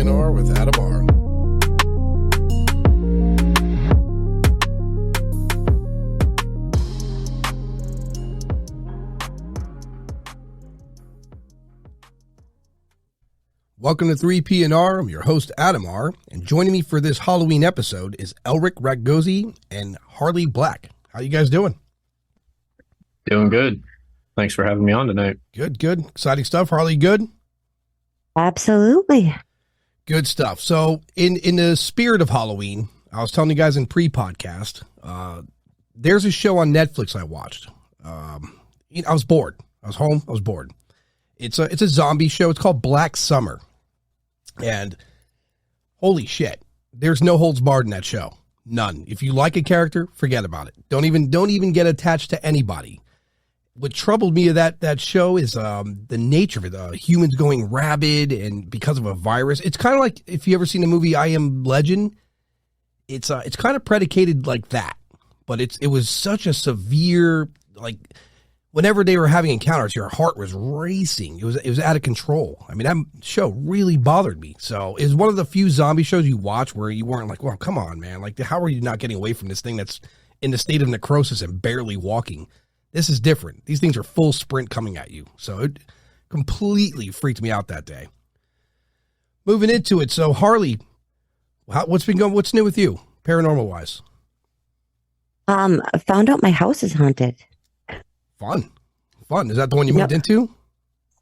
3PNR with Adam R. Welcome to 3PNR. I'm your host, Adam R. And joining me for this Halloween episode is Elric Ragozzi and Harley Black. How you guys doing? Doing good. Thanks for having me on tonight. Good. Exciting stuff. Harley, good? Absolutely. Good stuff. So in the spirit of Halloween, I was telling you guys in pre-podcast, there's a show on Netflix I watched. I was bored. I was home. I was bored. It's a zombie show. It's called Black Summer. And holy shit, there's no holds barred in that show. None. If you like a character, forget about it. Don't even get attached to anybody. What troubled me of that show is the nature of it. Humans going rabid and because of a virus. It's kind of like if you ever seen the movie I Am Legend. It's kind of predicated like that, but it was such a severe, like whenever they were having encounters, your heart was racing. It was out of control. I mean, that show really bothered me. So it's one of the few zombie shows you watch where you weren't like, well, come on, man. Like, how are you not getting away from this thing that's in the state of necrosis and barely walking? This is different. These things are full sprint coming at you. So it completely freaked me out that day. Moving into it. So Harley, what's new with you, paranormal wise? I found out my house is haunted. Fun. Is that the one you moved into?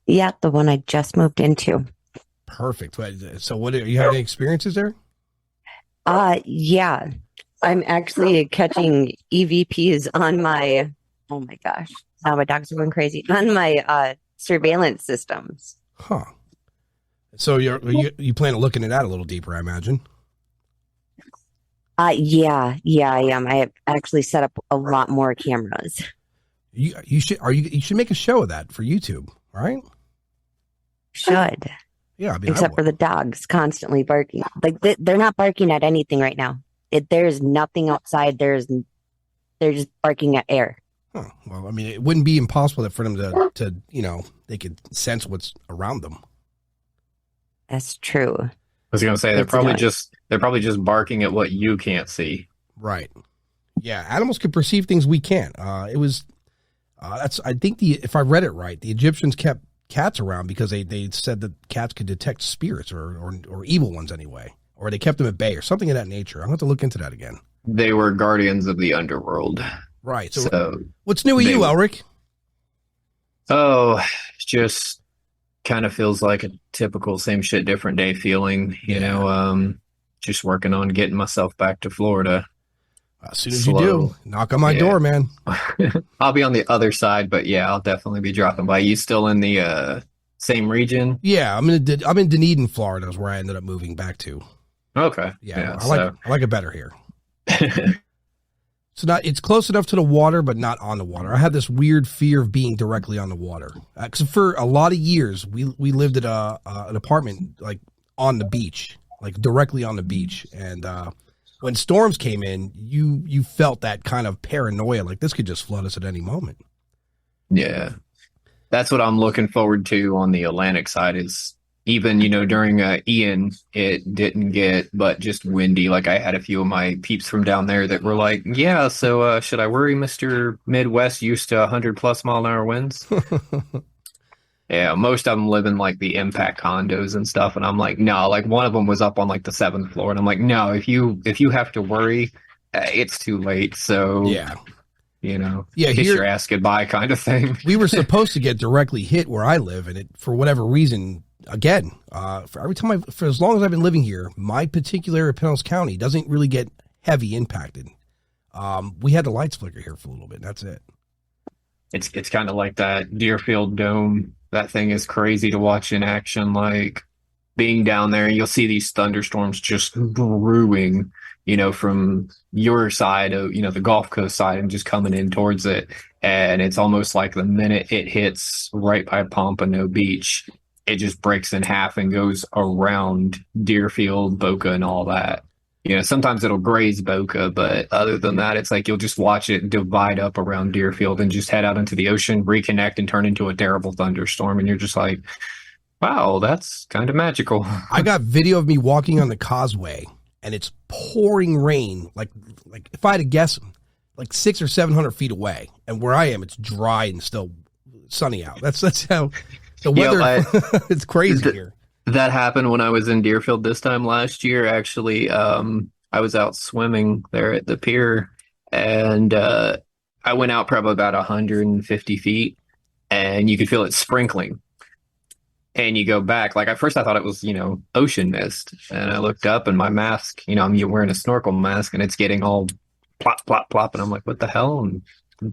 Yeah, the one I just moved into. Perfect. So what, you have any experiences there? Yeah. I'm actually catching EVPs on my, oh my gosh, now my dogs are going crazy, on my surveillance systems. Huh. So you plan on looking at that a little deeper, I imagine? Yeah, I am. I have actually set up a lot more cameras. You should make a show of that for YouTube, right? Should. Yeah, I mean, except for the dogs constantly barking. Like they're not barking at anything right now. There's nothing outside. They're just barking at air. Huh. Well, I mean, it wouldn't be impossible for them to they could sense what's around them. That's true. I was going to say they're probably just barking at what you can't see. Right. Yeah, animals can perceive things we can't. I think if I read it right, the Egyptians kept cats around because they said that cats could detect spirits or evil ones anyway, or they kept them at bay or something of that nature. I'm going to have to look into that again. They were guardians of the underworld. Right. So what's new with you, Elric? Oh, just kind of feels like a typical same shit, different day feeling, you know, just working on getting myself back to Florida. As soon as you do, knock on my door, man. I'll be on the other side, but yeah, I'll definitely be dropping by. You still in the same region? Yeah, I'm in Dunedin, Florida, is where I ended up moving back to. Okay. Yeah, I like it better here. It's close enough to the water, but not on the water. I had this weird fear of being directly on the water. Because for a lot of years, we lived at an apartment like on the beach, like directly on the beach, and when storms came in, you felt that kind of paranoia, like this could just flood us at any moment. Yeah, that's what I'm looking forward to on the Atlantic side is even, during Ian, it didn't get but just windy. Like I had a few of my peeps from down there that were like, yeah, so should I worry, Mr. Midwest used to 100+ mile an hour winds? Yeah, most of them live in like the impact condos and stuff, and I'm like, no. Like one of them was up on like the 7th floor, and I'm like, no. If you have to worry, it's too late. So yeah, kiss your ass goodbye, kind of thing. We were supposed to get directly hit where I live, and it for whatever reason, again, for as long as I've been living here, my particular area of Pinellas County doesn't really get heavy impacted. We had the lights flicker here for a little bit. And that's it. It's kind of like that Deerfield Dome. That thing is crazy to watch in action. Like being down there, you'll see these thunderstorms just brewing, from your side of, the Gulf Coast side and just coming in towards it. And it's almost like the minute it hits right by Pompano Beach, it just breaks in half and goes around Deerfield, Boca, and all that. Sometimes it'll graze Boca, but other than that, it's like you'll just watch it divide up around Deerfield and just head out into the ocean, reconnect, and turn into a terrible thunderstorm. And you're just like, Wow, that's kind of magical. I got video of me walking on the causeway, and it's pouring rain. Like if I had to guess, like 600 or 700 feet away, and where I am, it's dry and still sunny out. That's how the weather. It's crazy here. That happened when I was in Deerfield this time last year. Actually, I was out swimming there at the pier, and I went out probably about 150 feet, and you could feel it sprinkling. And you go back, like at first I thought it was, ocean mist. And I looked up and my mask, I'm wearing a snorkel mask and it's getting all plop, plop, plop. And I'm like, what the hell? And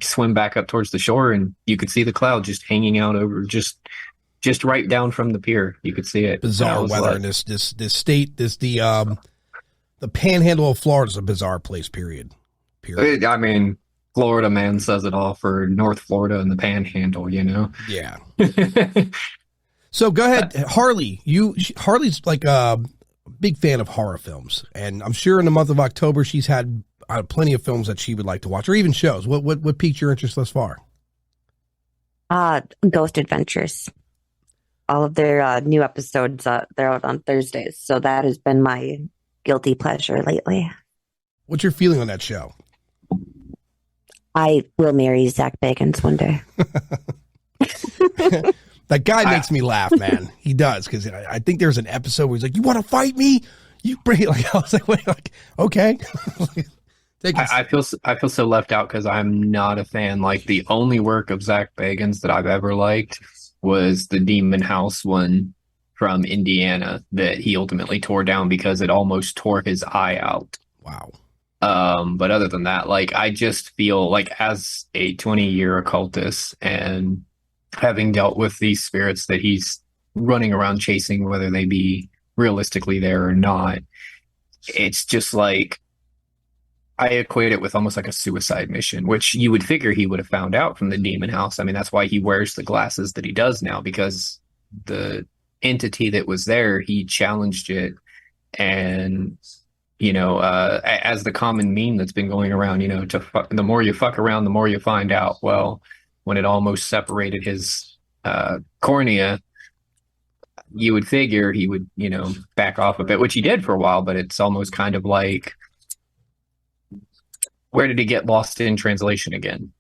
swim back up towards the shore and you could see the cloud just hanging out over just right down from the pier. You could see it. Bizarre weather in this state, the panhandle of Florida is a bizarre place, period. I mean, Florida man says it all for North Florida and the panhandle, Yeah. So go ahead, Harley. Harley's like a big fan of horror films, and I'm sure in the month of October she's had plenty of films that she would like to watch, or even shows. What piqued your interest thus far? Ghost Adventures. All of their new episodes, they're out on Thursdays, so that has been my guilty pleasure lately. What's your feeling on that show? I will marry Zach Bagans one day. That guy makes me laugh, man. He does, because I think there's an episode where he's like, "You want to fight me? You bring it." Like I was like, "Wait, like okay." I feel so left out because I'm not a fan. Like the only work of Zach Bagans that I've ever liked was the Demon House one from Indiana that he ultimately tore down because it almost tore his eye out. Wow. But other than that, like I just feel like as a 20-year occultist and having dealt with these spirits that he's running around chasing, whether they be realistically there or not, it's just like I equate it with almost like a suicide mission, which you would figure he would have found out from the demon house. I mean, that's why he wears the glasses that he does now, because the entity that was there, he challenged it. And as the common meme that's been going around, the more you fuck around, the more you find out. Well, when it almost separated his cornea, you would figure he would, back off a bit, which he did for a while, but it's almost kind of like, where did he get lost in translation again?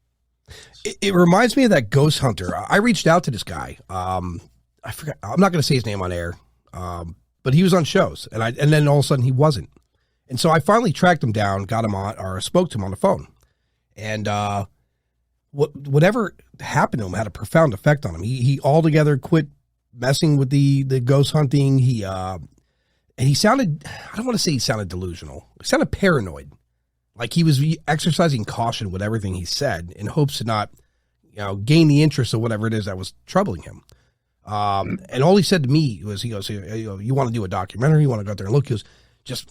It reminds me of that ghost hunter. I reached out to this guy. I forgot. I'm not going to say his name on air, but he was on shows, and then all of a sudden he wasn't. And so I finally tracked him down, got him on, or spoke to him on the phone, and whatever happened to him had a profound effect on him. He altogether quit messing with the ghost hunting. And he sounded, I don't want to say he sounded delusional. He sounded paranoid. Like he was exercising caution with everything he said in hopes to not, gain the interest of whatever it is that was troubling him. And all he said to me was, he goes, you want to do a documentary? You want to go out there and look? He goes, just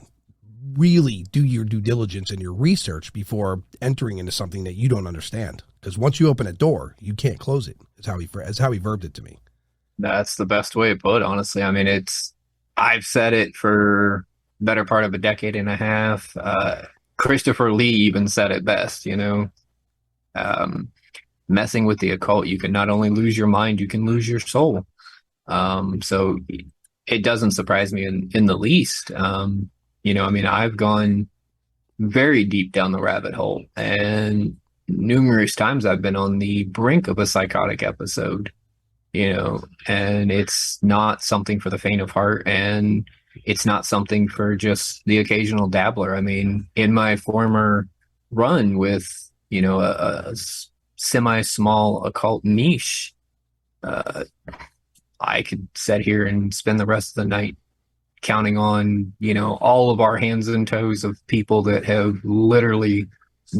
really do your due diligence and your research before entering into something that you don't understand. Because once you open a door, you can't close it. Is how he verbed it to me. That's the best way to put it, honestly. I mean, I've said it for better part of a decade and a half. Christopher Lee even said it best, messing with the occult, you can not only lose your mind, you can lose your soul. So it doesn't surprise me in the least. I've gone very deep down the rabbit hole, and numerous times I've been on the brink of a psychotic episode, and it's not something for the faint of heart, and it's not something for just the occasional dabbler. I mean, in my former run with, a semi-small occult niche, I could sit here and spend the rest of the night counting on, all of our hands and toes of people that have literally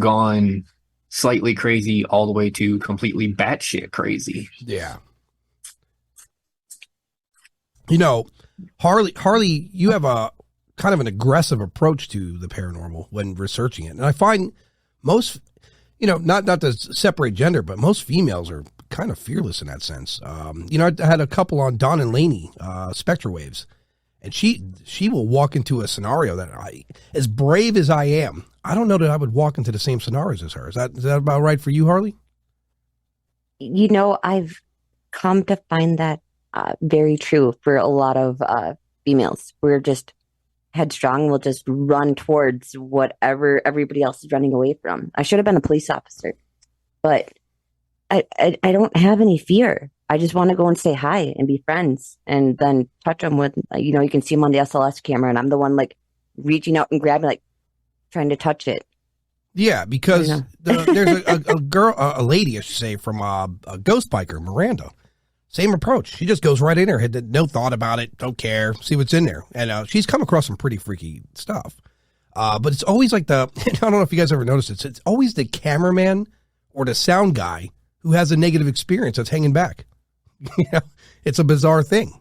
gone slightly crazy all the way to completely batshit crazy. Yeah. Harley, you have a kind of an aggressive approach to the paranormal when researching it. And I find most, not to separate gender, but most females are kind of fearless in that sense. I had a couple on Dawn and Laney, Spectre Waves, and she will walk into a scenario that as brave as I am, I don't know that I would walk into the same scenarios as her. Is that about right for you, Harley? I've come to find that very true for a lot of females. We're just headstrong. We'll just run towards whatever everybody else is running away from. I should have been a police officer, but I don't have any fear. I just want to go and say hi and be friends and then touch them with, you can see them on the SLS camera and I'm the one like reaching out and grabbing, like trying to touch it. Yeah, because there's a girl, a lady, I should say, from a ghost biker, Miranda. Same approach. She just goes right in there, had no thought about it, don't care, see what's in there. And she's come across some pretty freaky stuff. But it's always like I don't know if you guys ever noticed it, it's always the cameraman or the sound guy who has a negative experience that's hanging back. It's a bizarre thing.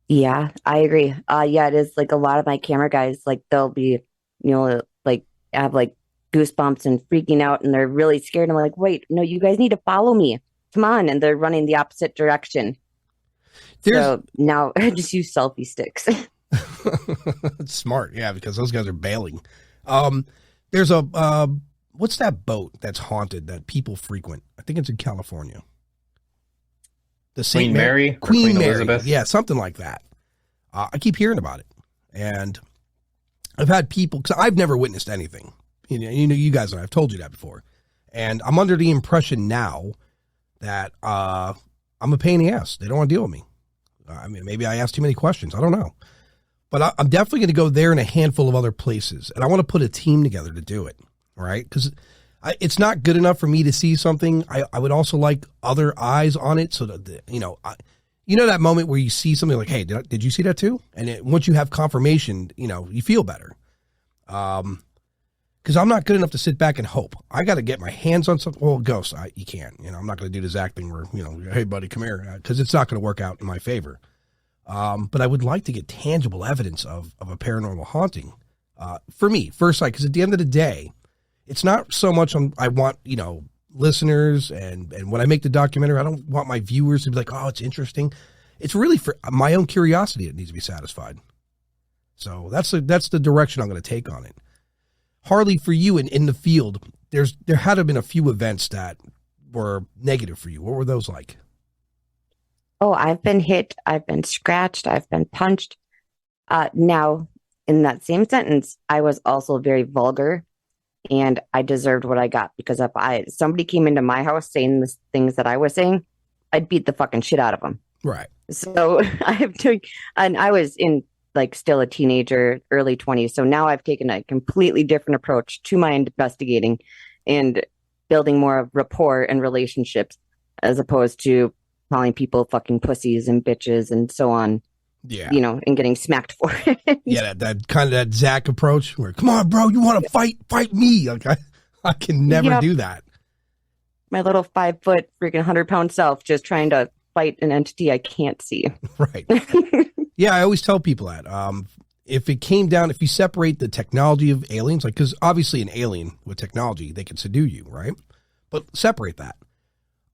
Yeah, I agree. Yeah, it is like a lot of my camera guys, like they'll be, like have like goosebumps and freaking out and they're really scared. I'm like, wait, no, you guys need to follow me. Come on. And they're running the opposite direction. So now I just use selfie sticks. That's smart. Yeah, because those guys are bailing. There's what's that boat that's haunted that people frequent? I think it's in California. The Saint Queen Mary? Queen Mary. Elizabeth? Yeah, something like that. I keep hearing about it. And I've had people, because I've never witnessed anything. You guys and I've told you that before. And I'm under the impression now that I'm a pain in the ass. They don't want to deal with me. I mean, maybe I ask too many questions. I don't know. But I'm definitely going to go there and a handful of other places. And I want to put a team together to do it. All right? Because it's not good enough for me to see something. I would also like other eyes on it so that, that moment where you see something like, hey, did you see that too? And once you have confirmation, you feel better. Because I'm not good enough to sit back and hope. I got to get my hands on something. Well, ghosts, you can't. I'm not going to do this acting where, hey, buddy, come here. Because it's not going to work out in my favor. But I would like to get tangible evidence of a paranormal haunting. For me, first sight, because at the end of the day, it's not so much I want, listeners and when I make the documentary, I don't want my viewers to be like, oh, it's interesting. It's really for my own curiosity that needs to be satisfied. So that's the direction I'm going to take on it. Harley, for you in the field, there had to have been a few events that were negative for you. What were those like? Oh, I've been hit. I've been scratched. I've been punched. Now, in that same sentence, I was also very vulgar. And I deserved what I got because if somebody came into my house saying the things that I was saying, I'd beat the fucking shit out of them. Right. So and I was in like still a teenager, early 20s. So now I've taken a completely different approach to my investigating and building more of rapport and relationships as opposed to calling people fucking pussies and bitches and so on. Yeah. And getting smacked for it. Yeah, that kind of that Zach approach where, come on, bro, you want to fight me. Like I can never do that. My little 5 foot, freaking 100-pound self just trying to fight an entity I can't see. Right. Yeah, I always tell people that. If you separate the technology of aliens, like, because obviously an alien with technology, they can subdue you, right? But separate that.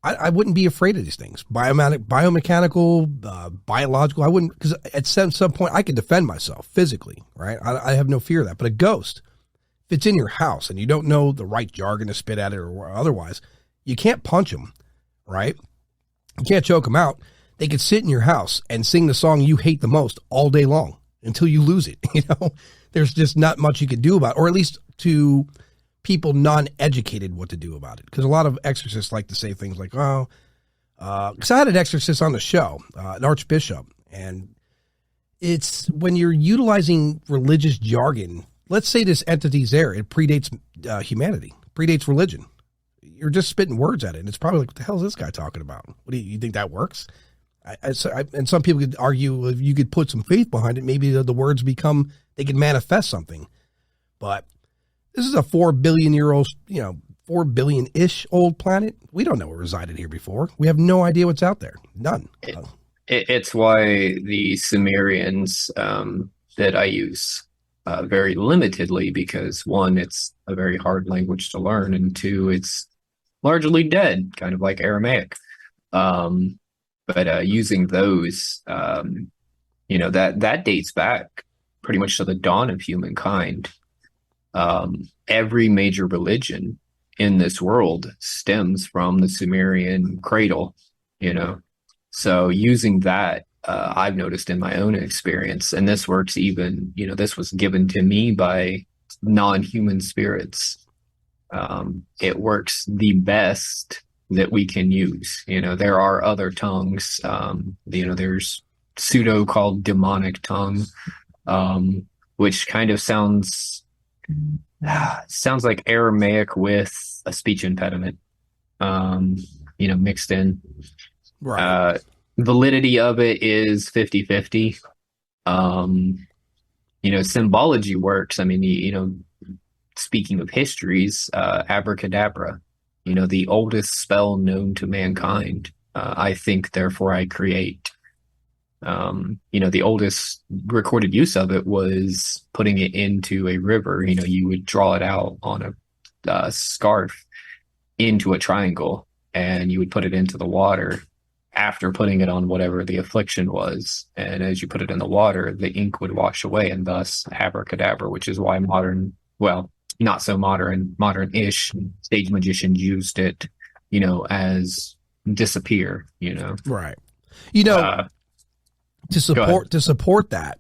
I wouldn't be afraid of these things. Biomechanical, biological. I wouldn't, because at some point I can defend myself physically, right? I have no fear of that. But a ghost, if it's in your house and you don't know the right jargon to spit at it or otherwise, you can't punch them, right? You can't choke them out. They could sit in your house and sing the song you hate the most all day long until you lose it. There's just not much you could do about it, or at least to people non-educated what to do about it. Because a lot of exorcists like to say things like, because I had an exorcist on the show, an archbishop, and it's when you're utilizing religious jargon, let's say this entity's there, it predates humanity, predates religion. You're just spitting words at it, and it's probably like, what the hell is this guy talking about? What do you think that works? And some people could argue if you could put some faith behind it, maybe the words they could manifest something. But this is a 4 billion year old, 4 billion-ish old planet. We don't know what resided here before. We have no idea what's out there. None. It's why the Sumerians that I use very limitedly, because one, it's a very hard language to learn, and two, it's largely dead, kind of like Aramaic. But using those, that dates back pretty much to the dawn of humankind. Every major religion in this world stems from the Sumerian cradle, So using that, I've noticed in my own experience, and this works even, this was given to me by non-human spirits. It works the best that we can use. There are other tongues. There's pseudo called demonic tongue, which kind of sounds like Aramaic with a speech impediment, mixed in. Right. Validity of it is 50-50. Symbology works. I mean, speaking of histories, abracadabra, the oldest spell known to mankind. I think, therefore I create. The oldest recorded use of it was putting it into a river. You would draw it out on a scarf into a triangle, and you would put it into the water after putting it on whatever the affliction was. And as you put it in the water, the ink would wash away, and thus abracadabra, which is why not so modern-ish stage magicians used it, as disappear, Right. To support that,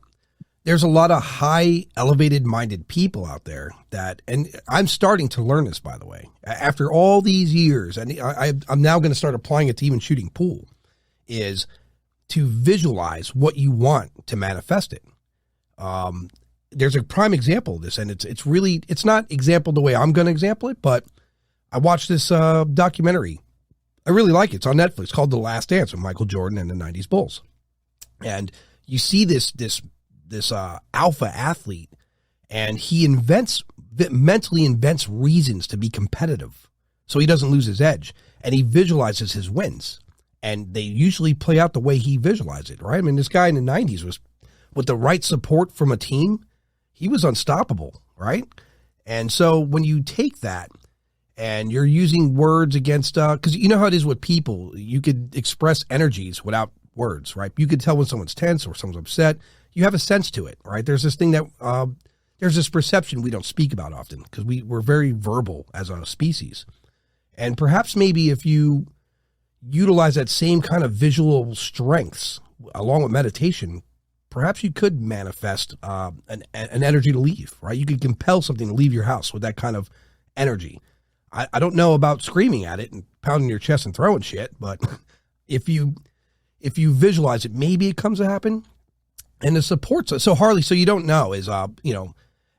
there's a lot of high elevated minded people out there and I'm starting to learn this, by the way, after all these years, and I'm now going to start applying it to even shooting pool, is to visualize what you want to manifest it. There's a prime example of this, and it's not exampled the way I'm going to example it, but I watched this documentary. I really like it. It's on Netflix, called The Last Dance with Michael Jordan and the 90s Bulls. And you see this alpha athlete, and he mentally invents reasons to be competitive so he doesn't lose his edge, and he visualizes his wins, and they usually play out the way he visualized it, right? I mean, this guy in the 90s was, with the right support from a team, he was unstoppable, right? And so when you take that and you're using words against, because you know how it is with people, you could express energies without words, right? You could tell when someone's tense or someone's upset. You have a sense to it, right? There's this thing that, there's this perception we don't speak about often because we're very verbal as a species. And perhaps maybe if you utilize that same kind of visual strengths along with meditation, perhaps you could manifest an energy to leave, right? You could compel something to leave your house with that kind of energy. I don't know about screaming at it and pounding your chest and throwing shit, but if you visualize it, maybe it comes to happen. And the support. So Harley, so you don't know, is,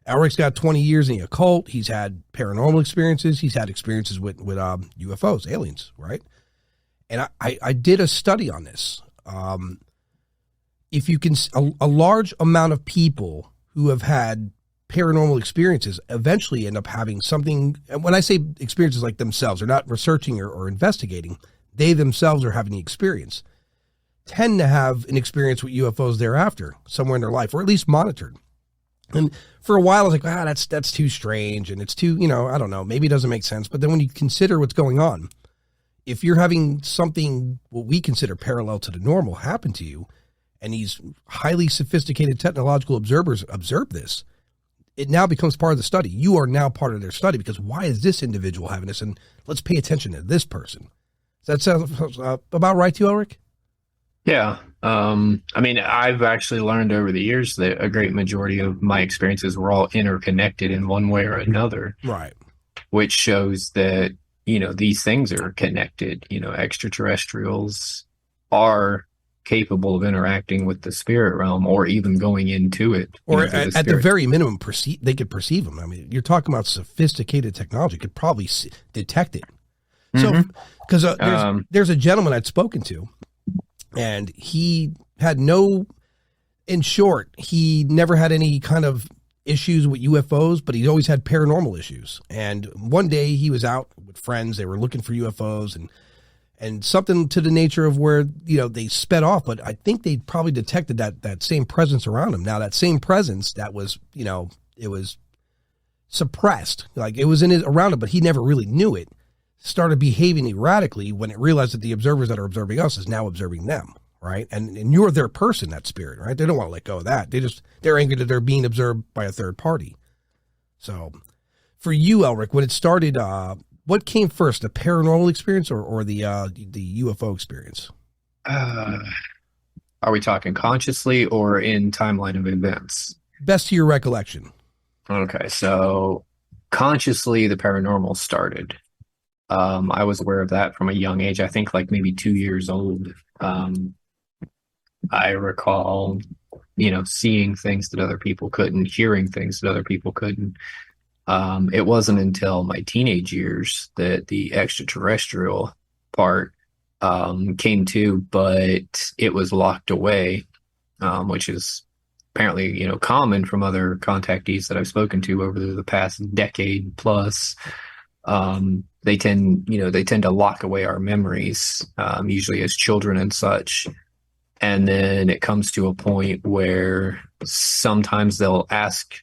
Elric's got 20 years in the occult. He's had paranormal experiences. He's had experiences with UFOs, aliens, right? And I did a study on this. If you can, a large amount of people who have had paranormal experiences eventually end up having something. And when I say experiences like themselves, they're not researching or investigating. They themselves are having the experience. Tend to have an experience with UFOs thereafter, somewhere in their life, or at least monitored. And for a while, I was like, that's too strange, and it's too, I don't know, maybe it doesn't make sense. But then when you consider what's going on, if you're having something, what we consider parallel to the normal, happen to you, and these highly sophisticated technological observers observe this, it now becomes part of the study. You are now part of their study, because why is this individual having this? And let's pay attention to this person. Does that sound about right to you, Elric? Yeah. I've actually learned over the years that a great majority of my experiences were all interconnected in one way or another. Right. Which shows that, these things are connected. Extraterrestrials are capable of interacting with the spirit realm, or even going into it. Or at the very minimum, they could perceive them. I mean, you're talking about sophisticated technology, could probably detect it. So, because there's a gentleman I'd spoken to, and he had in short, he never had any kind of issues with UFOs, but he always had paranormal issues. And one day he was out with friends, they were looking for UFOs and something to the nature of where, they sped off, but I think they probably detected that same presence around him. Now that same presence that was, it was suppressed, like it was around him, but he never really knew it, started behaving erratically when it realized that the observers that are observing us is now observing them, right? And you're their person, that spirit, right? They don't want to let go of that. They're angry that they're being observed by a third party. So for you, Elric, when it started, what came first, the paranormal experience or the UFO experience? Uh, are we talking consciously or in timeline of events? Best to your recollection. Okay, so consciously, the paranormal started. I was aware of that from a young age. I think like maybe 2 years old. I recall, seeing things that other people couldn't, hearing things that other people couldn't. It wasn't until my teenage years that the extraterrestrial part came to, but it was locked away, which is apparently, common from other contactees that I've spoken to over the past decade plus. They tend to lock away our memories, usually as children and such. And then it comes to a point where sometimes they'll ask,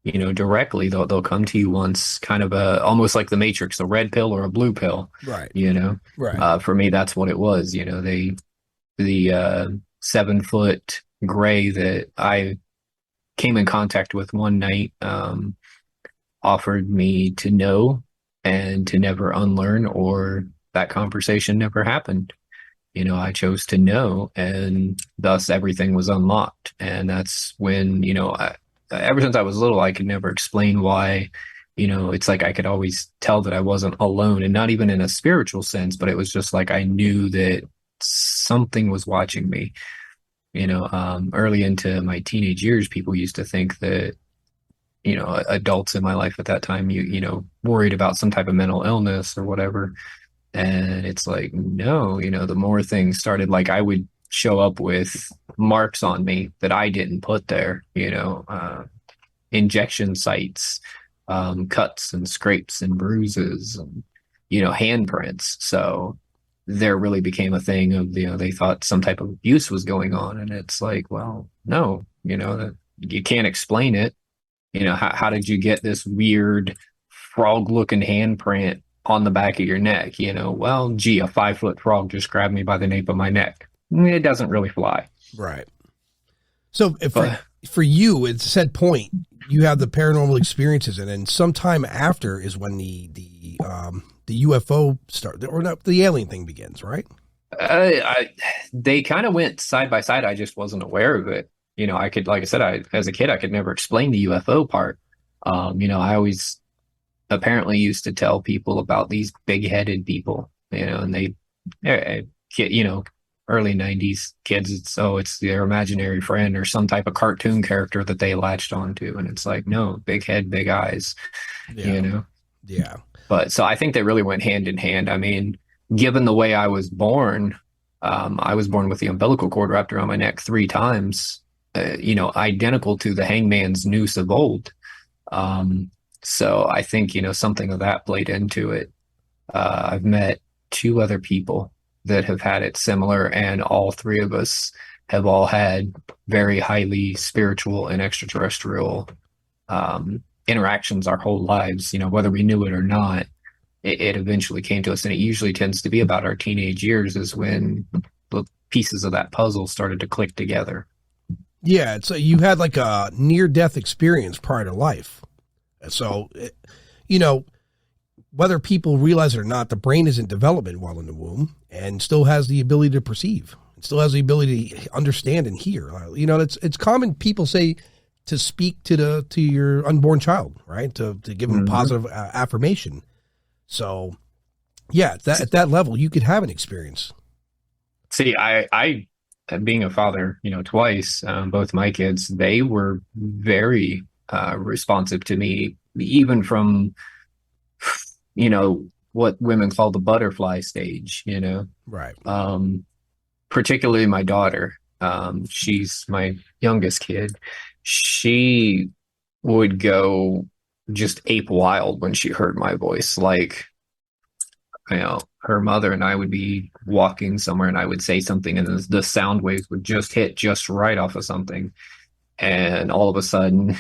directly, they'll come to you once, kind of almost like the Matrix, a red pill or a blue pill, Right. Right. For me, that's what it was. The 7 foot gray that I came in contact with one night, offered me to know and to never unlearn, or that conversation never happened. I chose to know, and thus everything was unlocked. And that's when, ever since I was little, I could never explain why, it's like I could always tell that I wasn't alone, and not even in a spiritual sense, but it was just like I knew that something was watching me. Early into my teenage years, people used to think that, adults in my life at that time, worried about some type of mental illness or whatever. And it's like, no, the more things started, like I would show up with marks on me that I didn't put there, injection sites, cuts and scrapes and bruises, and, handprints. So there really became a thing of, they thought some type of abuse was going on. And it's like, well, no, that you can't explain it. How did you get this weird frog looking handprint on the back of your neck? Well, gee, a 5 foot frog just grabbed me by the nape of my neck. It doesn't really fly. Right. So for you, at said point, you have the paranormal experiences, and then sometime after is when the UFO start, or not, the alien thing begins, right? They kind of went side by side. I just wasn't aware of it. I could, like I said, as a kid, I could never explain the UFO part. I always apparently used to tell people about these big-headed people, and early 90s kids, it's their imaginary friend or some type of cartoon character that they latched onto. And it's like, no, big head, big eyes, Yeah. But so I think they really went hand in hand. I mean, given the way I was born with the umbilical cord wrapped around my neck 3 times, identical to the hangman's noose of old. So I think, something of that played into it. I've met 2 other people that have had it similar, and all 3 of us have all had very highly spiritual and extraterrestrial interactions our whole lives. Whether we knew it or not, it eventually came to us, and it usually tends to be about our teenage years is when the pieces of that puzzle started to click together. Yeah, so you had like a near-death experience prior to life. So, whether people realize it or not, the brain is in development while in the womb and still has the ability to perceive. It still has the ability to understand and hear. It's common, people say, to speak to your unborn child, right? To give them positive affirmation. So, yeah, at that level, you could have an experience. See, I being a father, twice, both my kids, they were very responsive to me, even from, what women call the butterfly stage, Right. Particularly my daughter. She's my youngest kid. She would go just ape wild when she heard my voice. Like, her mother and I would be walking somewhere and I would say something, and the sound waves would just hit just right off of something. And all of a sudden,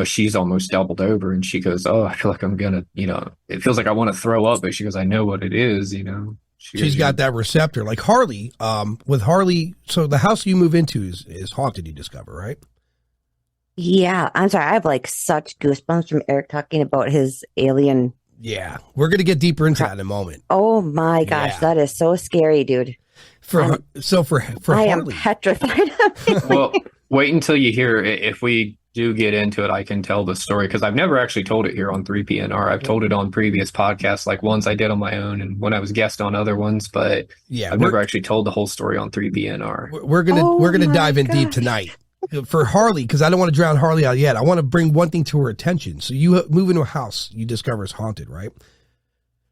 she's almost doubled over, and she goes, "Oh, I feel like I'm gonna, it feels like I want to throw up," but she goes, "I know what it is," She's got that receptor, like Harley. With Harley, so the house you move into is haunted, you discover, right? Yeah, I'm sorry. I have like such goosebumps from Eric talking about his alien. Yeah, we're gonna get deeper into that in a moment. Oh my gosh, Yeah. that is so scary, dude. For I am Harley, petrified. Well, wait until you hear it. If we do get into it, I can tell the story because I've never actually told it here on 3PNR. I've told it on previous podcasts, like ones I did on my own and when I was guest on other ones, but yeah, I've never actually told the whole story on 3PNR. we're gonna Oh we're gonna my dive in deep gosh. tonight for Harley because I don't want to drown Harley out yet. I want to bring one thing to her attention. So you move into a house you discover is haunted, right?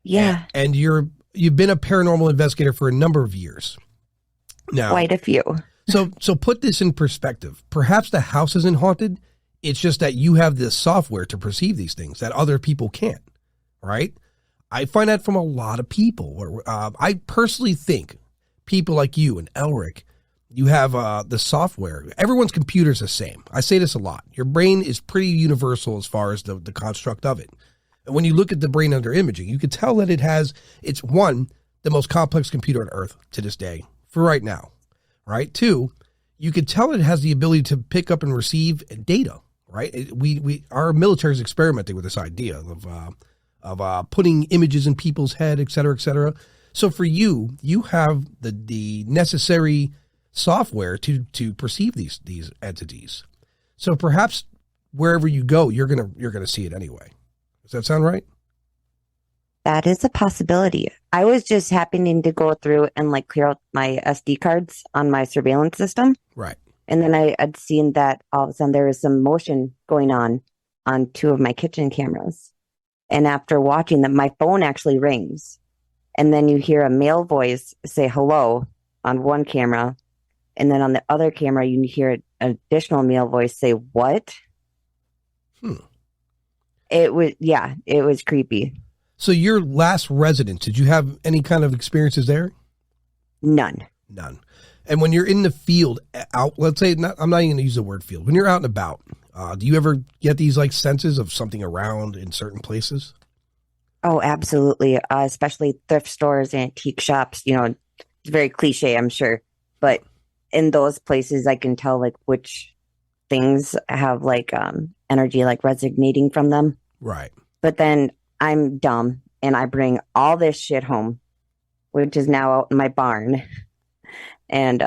Yeah, and you've been a paranormal investigator for a number of years now. quite a few. So put this in perspective. Perhaps the house isn't haunted. It's just that you have this software to perceive these things that other people can't, right? I find that from a lot of people. I personally think people like you and Elric, you have the software. Everyone's computer is the same. I say this a lot. Your brain is pretty universal as far as the construct of it. And when you look at the brain under imaging, you can tell that it's one, the most complex computer on earth to this day for right now, right? Two, you can tell it has the ability to pick up and receive data, right? Our military is experimenting with this idea of putting images in people's head, et cetera, et cetera. So for you have the necessary software to perceive these entities. So perhaps wherever you go, you're gonna see it anyway. Does that sound right? That is a possibility. I was just happening to go through and like clear out my SD cards on my surveillance system. Right. And then I had seen that all of a sudden there was some motion going on two of my kitchen cameras. And after watching them, my phone actually rings. And then you hear a male voice say hello on one camera. And then on the other camera, you hear an additional male voice say, what? It was creepy. So your last residence, did you have any kind of experiences there? None. And when you're in the field out, let's say, I'm not even going to use the word field. When you're out and about, do you ever get these like senses of something around in certain places? Oh, absolutely. Especially thrift stores, antique shops. You know, it's very cliche, I'm sure. But in those places, I can tell like which things have like energy like resonating from them. Right. But then I'm dumb and I bring all this shit home, which is now out in my barn. And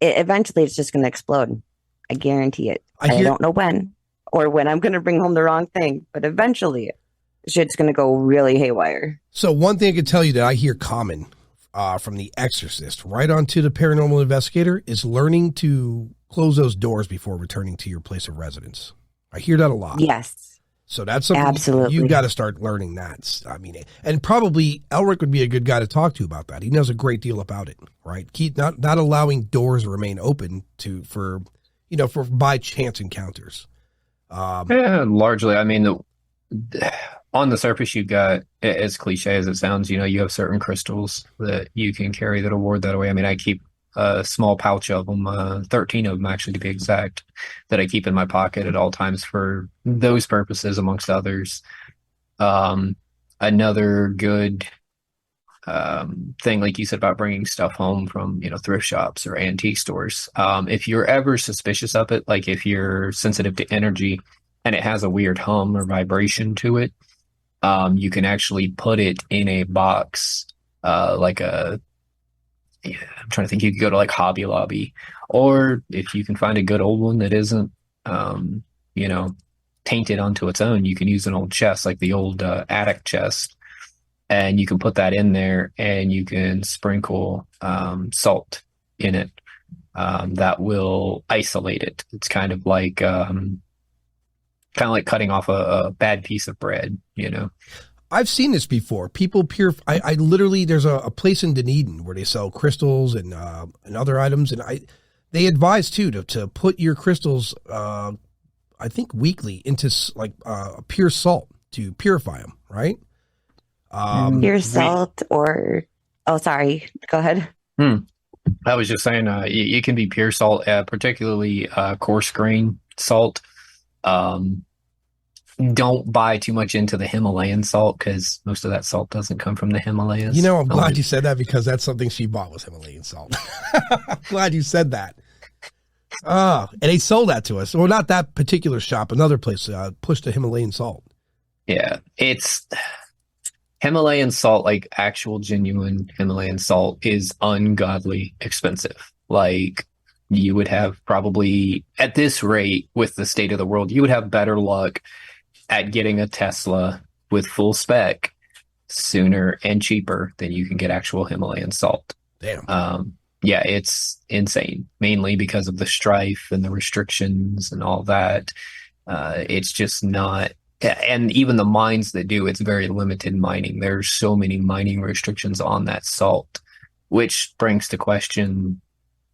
eventually it's just going to explode. I guarantee it. I don't know when I'm going to bring home the wrong thing, but eventually shit's going to go really haywire. So one thing I can tell you that I hear common from The Exorcist right onto the paranormal investigator is learning to close those doors before returning to your place of residence. I hear that a lot. Yes. So that's something absolutely you've got to start learning that. I mean, and probably Elric would be a good guy to talk to about that. He knows a great deal about it, right? Keep not allowing doors to remain open for by chance encounters. Yeah, largely. I mean, on the surface, you've got, as cliche as it sounds, you have certain crystals that you can carry that'll ward that away. I mean, I keep a small pouch of them, 13 of them actually to be exact, that I keep in my pocket at all times for those purposes, amongst others. Another good thing, like you said, about bringing stuff home from thrift shops or antique stores. If you're ever suspicious of it, like if you're sensitive to energy and it has a weird hum or vibration to it, you can actually put it in a box, I'm trying to think. You could go to like Hobby Lobby, or if you can find a good old one that isn't, tainted onto its own, you can use an old chest, like the old attic chest, and you can put that in there, and you can sprinkle salt in it. That will isolate it. It's kind of like cutting off a bad piece of bread, I've seen this before. People I literally, there's a place in Dunedin where they sell crystals and other items. And they advise too, to put your crystals, I think weekly into like pure salt to purify them. Right. Pure salt sorry, go ahead. I was just saying, you can be pure salt, particularly coarse grain salt. Don't buy too much into the Himalayan salt because most of that salt doesn't come from the Himalayas. I'm glad you said that because that's something she bought was Himalayan salt. I'm glad you said that. And they sold that to us. Well, not that particular shop, another place pushed the Himalayan salt. Yeah, it's Himalayan salt, like actual genuine Himalayan salt, is ungodly expensive. Like you would have probably at this rate with the state of the world, you would have better luck at getting a Tesla with full spec sooner and cheaper than you can get actual Himalayan salt. Damn. Yeah, it's insane, mainly because of the strife and the restrictions and all that. It's just not, and even the mines that do, it's very limited mining. There's so many mining restrictions on that salt, which brings to question,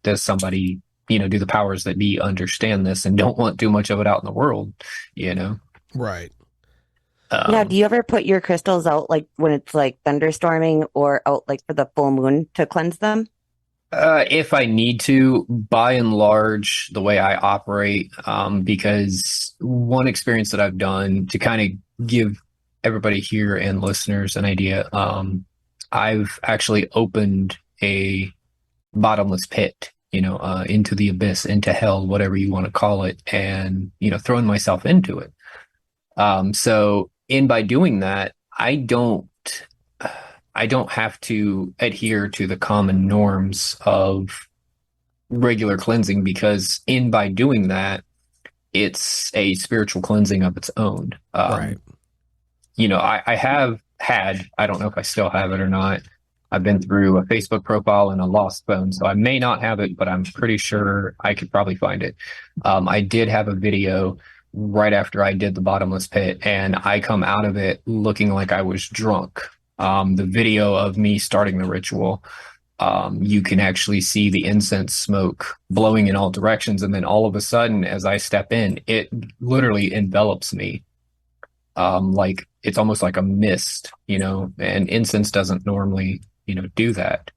does somebody, do the powers that be understand this and don't want too much of it out in the world, Right. Now, do you ever put your crystals out like when it's like thunderstorming or out like for the full moon to cleanse them? If I need to, by and large, the way I operate, because one experience that I've done to kind of give everybody here and listeners an idea, I've actually opened a bottomless pit, into the abyss, into hell, whatever you want to call it, and, thrown myself into it. So by doing that, I don't have to adhere to the common norms of regular cleansing, because by doing that, it's a spiritual cleansing of its own. Right. I have had, I don't know if I still have it or not. I've been through a Facebook profile and a lost phone, so I may not have it, but I'm pretty sure I could probably find it. I did have a video right after I did the bottomless pit, and I come out of it looking like I was drunk. The video of me starting the ritual, you can actually see the incense smoke blowing in all directions. And then all of a sudden, as I step in, it literally envelops me. Like it's almost like a mist, and incense doesn't normally, do that.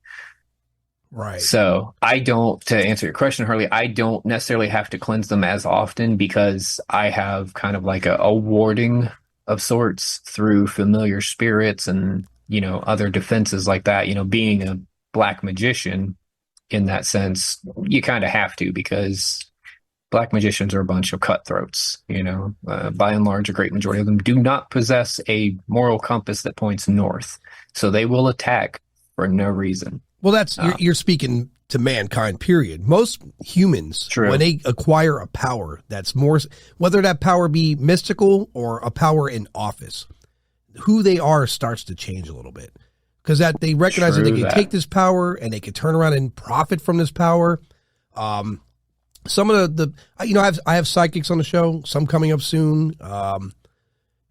Right. So to answer your question, Harley, I don't necessarily have to cleanse them as often because I have kind of like a warding of sorts through familiar spirits and, other defenses like that. Being a black magician in that sense, you kind of have to, because black magicians are a bunch of cutthroats, by and large, a great majority of them do not possess a moral compass that points north. So they will attack for no reason. Well, that's you're speaking to mankind, period. Most humans, when they acquire a power that's more, whether that power be mystical or a power in office, who they are starts to change a little bit, because that they recognize that they can take this power and they can turn around and profit from this power. Some of the I have psychics on the show, some coming up soon,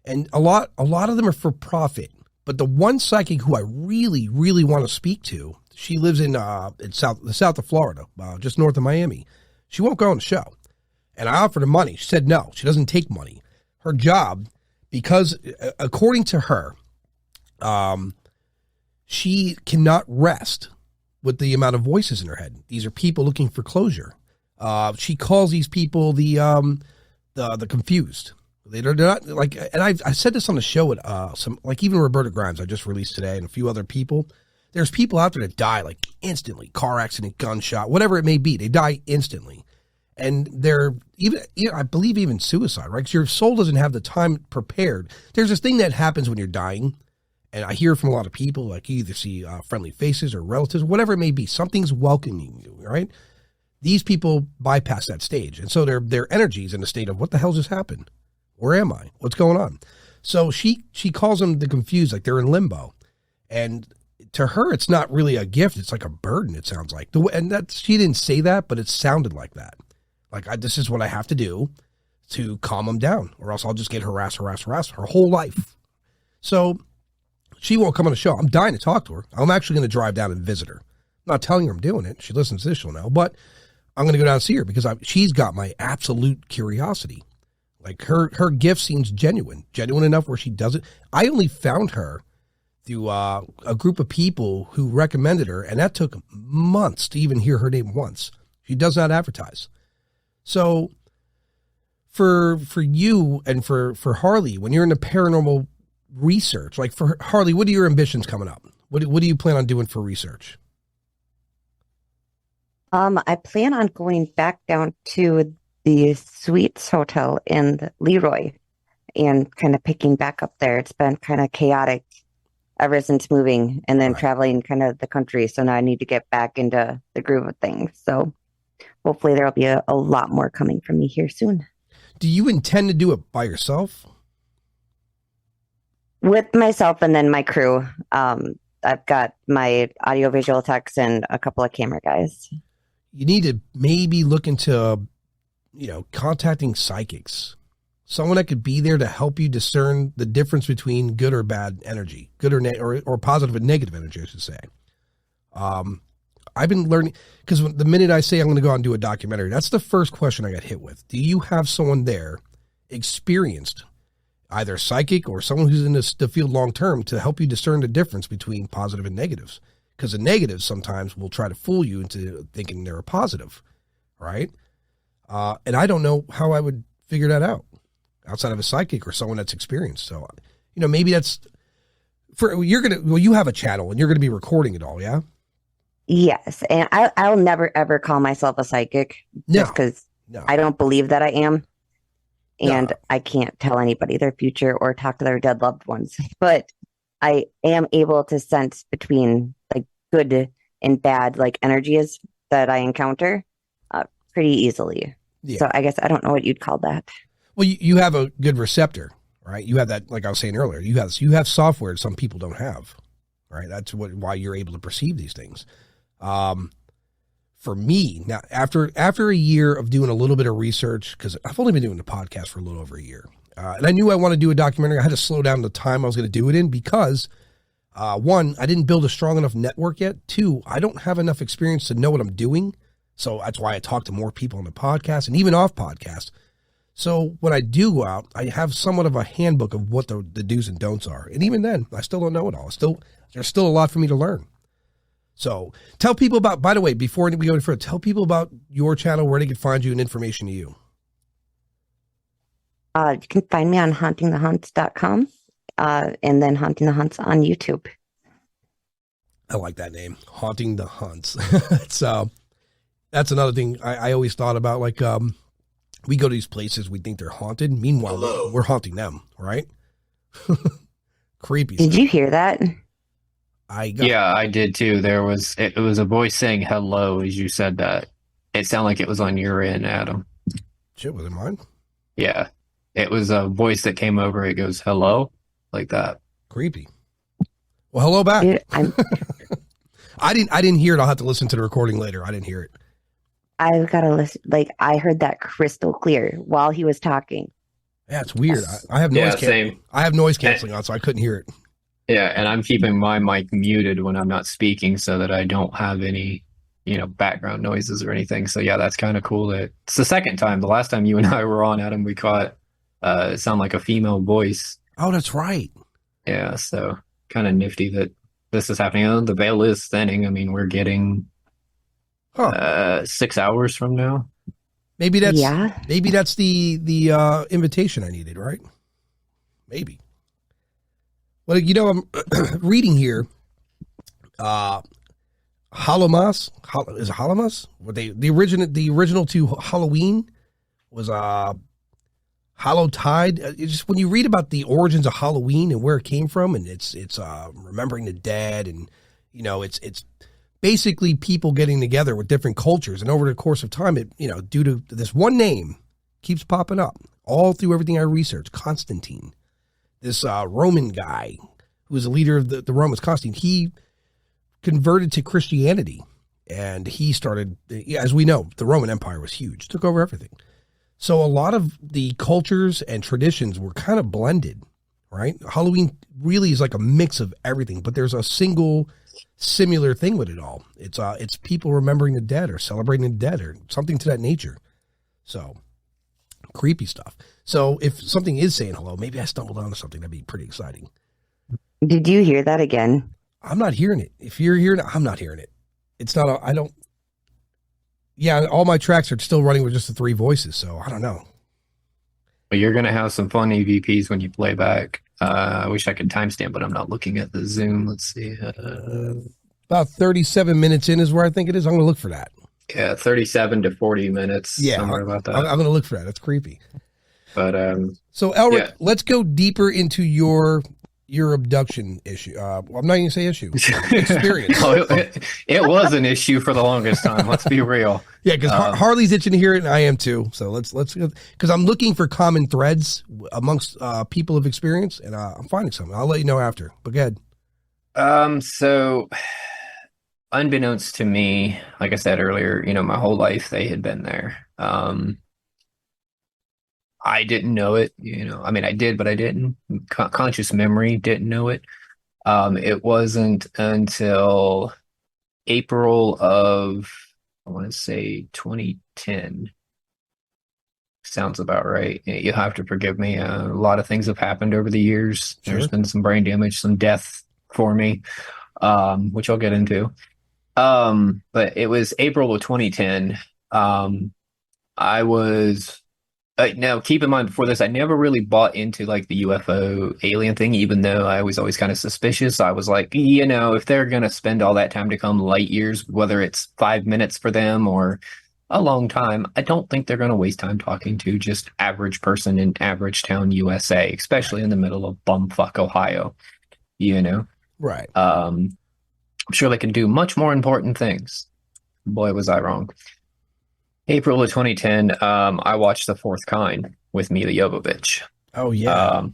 and a lot of them are for profit. But the one psychic who I really, really want to speak to, she lives in the south of Florida, just north of Miami. She won't go on the show. And I offered her money. She said no, she doesn't take money. Her job, because according to her, she cannot rest with the amount of voices in her head. These are people looking for closure. She calls these people the confused. They're not like, and I said this on the show at some, like even Roberta Grimes I just released today, and a few other people. There's people out there that die like instantly, car accident, gunshot, whatever it may be. They die instantly, and they're even, I believe even suicide, right? Because your soul doesn't have the time prepared. There's this thing that happens when you're dying, and I hear from a lot of people, like you either see friendly faces or relatives, whatever it may be. Something's welcoming you, right? These people bypass that stage, and so their energy's in a state of, what the hell just happened? Where am I? What's going on? So she calls them the confused, like they're in limbo. And to her, it's not really a gift. It's like a burden, it sounds like. She didn't say that, but it sounded like that. Like, this is what I have to do to calm them down, or else I'll just get harassed her whole life. So she won't come on the show. I'm dying to talk to her. I'm actually going to drive down and visit her. I'm not telling her I'm doing it. She listens to this, she'll know. But I'm going to go down and see her because she's got my absolute curiosity. Like her gift seems genuine enough where she does it. I only found her through a group of people who recommended her, and that took months to even hear her name once. She does not advertise. So for you and for Harley, when you're in the paranormal research, like for Harley, what are your ambitions coming up? What do you plan on doing for research? I plan on going back down to the Suites Hotel in Leroy and kind of picking back up there. It's been kind of chaotic ever since moving and then Right. traveling kind of the country. So now I need to get back into the groove of things. So hopefully there'll be a lot more coming from me here soon. Do you intend to do it by yourself? With myself and then my crew. I've got my audiovisual techs and a couple of camera guys. You need to maybe look into, contacting psychics. Someone that could be there to help you discern the difference between good or bad energy, good or positive and negative energy, I should say. I've been learning, because the minute I say I'm going to go out and do a documentary, that's the first question I got hit with. Do you have someone there experienced, either psychic or someone who's in the field long term, to help you discern the difference between positive and negatives? Because the negatives sometimes will try to fool you into thinking they're a positive, right? And I don't know how I would figure that out outside of a psychic or someone that's experienced. So, maybe that's you have a channel and you're going to be recording it all. Yeah. Yes. And I'll never, ever call myself a psychic just because I don't believe that I am. And I can't tell anybody their future or talk to their dead loved ones. But I am able to sense between like good and bad like energies that I encounter pretty easily. Yeah. So I guess I don't know what you'd call that. Well, you have a good receptor, right? You have that, like I was saying earlier, you have software some people don't have, right? That's why you're able to perceive these things. For me, now after a year of doing a little bit of research, because I've only been doing the podcast for a little over a year, and I knew I wanted to do a documentary. I had to slow down the time I was going to do it in because, one, I didn't build a strong enough network yet. Two, I don't have enough experience to know what I'm doing. So that's why I talk to more people on the podcast and even off podcast. So when I do go out, I have somewhat of a handbook of what the do's and don'ts are. And even then, I still don't know it all. There's still a lot for me to learn. So tell people about, by the way, before we go any further, tell people about your channel, where they can find you and information to you. You can find me on hauntingthehunts.com and then Haunting the Hunts on YouTube. I like that name, Haunting the Hunts. That's another thing I always thought about. Like, we go to these places, we think they're haunted. Meanwhile, we're haunting them, right? Creepy. Did you hear that? I did too. It was a voice saying hello as you said that. It sounded like it was on your end, Adam. Shit, was it mine? Yeah. It was a voice that came over. It goes, hello, like that. Creepy. Well, hello back. Dude, I didn't hear it. I'll have to listen to the recording later. I didn't hear it. I've got to listen. Like, I heard that crystal clear while he was talking. Yeah, it's weird. I have noise same. I have noise canceling on, so I couldn't hear it. Yeah, and I'm keeping my mic muted when I'm not speaking so that I don't have any, background noises or anything. So yeah, that's kind of cool. It's the second time. The last time you and I were on, Adam, we caught it sound like a female voice. Oh, that's right. Yeah, so kind of nifty that this is happening. The veil is thinning. I mean, we're getting 6 hours from now. Maybe that's the invitation I needed, right? Maybe. Well, I'm reading here. Hallowmas is it Hallowmas? What the original to Halloween was Hallowtide. It's just when you read about the origins of Halloween and where it came from, and it's remembering the dead, and it's basically people getting together with different cultures, and over the course of time, it due to this one name keeps popping up all through everything I researched. Constantine, this Roman guy who was the leader of the Romans, Constantine, he converted to Christianity, and he started, as we know, the Roman Empire was huge, took over everything. So a lot of the cultures and traditions were kind of blended, right? Halloween really is like a mix of everything, but there's a single similar thing with it all. It's people remembering the dead or celebrating the dead or something to that nature. So creepy stuff. So if something is saying hello, maybe I stumbled onto something that'd be pretty exciting. Did you hear that again? I'm not hearing it. If you're hearing it, I'm not hearing it. It's not, all my tracks are still running with just the three voices. So I don't know. But you're going to have some fun EVPs when you play back. I wish I could timestamp, but I'm not looking at the Zoom. Let's see. About 37 minutes in is where I think it is. I'm going to look for that. Yeah, 37 to 40 minutes. Yeah, somewhere about that. I'm going to look for that. That's creepy. But so Elric, let's go deeper into your your abduction issue. Well, I'm not even gonna say issue. Experience. Oh, it was an issue for the longest time. Let's be real. Yeah, because Harley's itching to hear it, and I am too. So let's because I'm looking for common threads amongst people of experience, and I'm finding some. I'll let you know after. But go ahead. So unbeknownst to me, like I said earlier, my whole life they had been there. I didn't know it, I mean, I did, but I didn't. Conscious memory didn't know it. It wasn't until April of, I want to say 2010. Sounds about right. You'll have to forgive me. A lot of things have happened over the years. Sure. There's been some brain damage, some death for me, which I'll get into. But it was April of 2010. I was now keep in mind before this, I never really bought into like the UFO alien thing, even though I was always kind of suspicious. I was like, if they're going to spend all that time to come light years, whether it's 5 minutes for them or a long time, I don't think they're going to waste time talking to just average person in average town USA, especially in the middle of bumfuck Ohio, Right. I'm sure they can do much more important things. Boy, was I wrong. April of 2010, I watched The Fourth Kind with Mila Jovovich. Oh, yeah.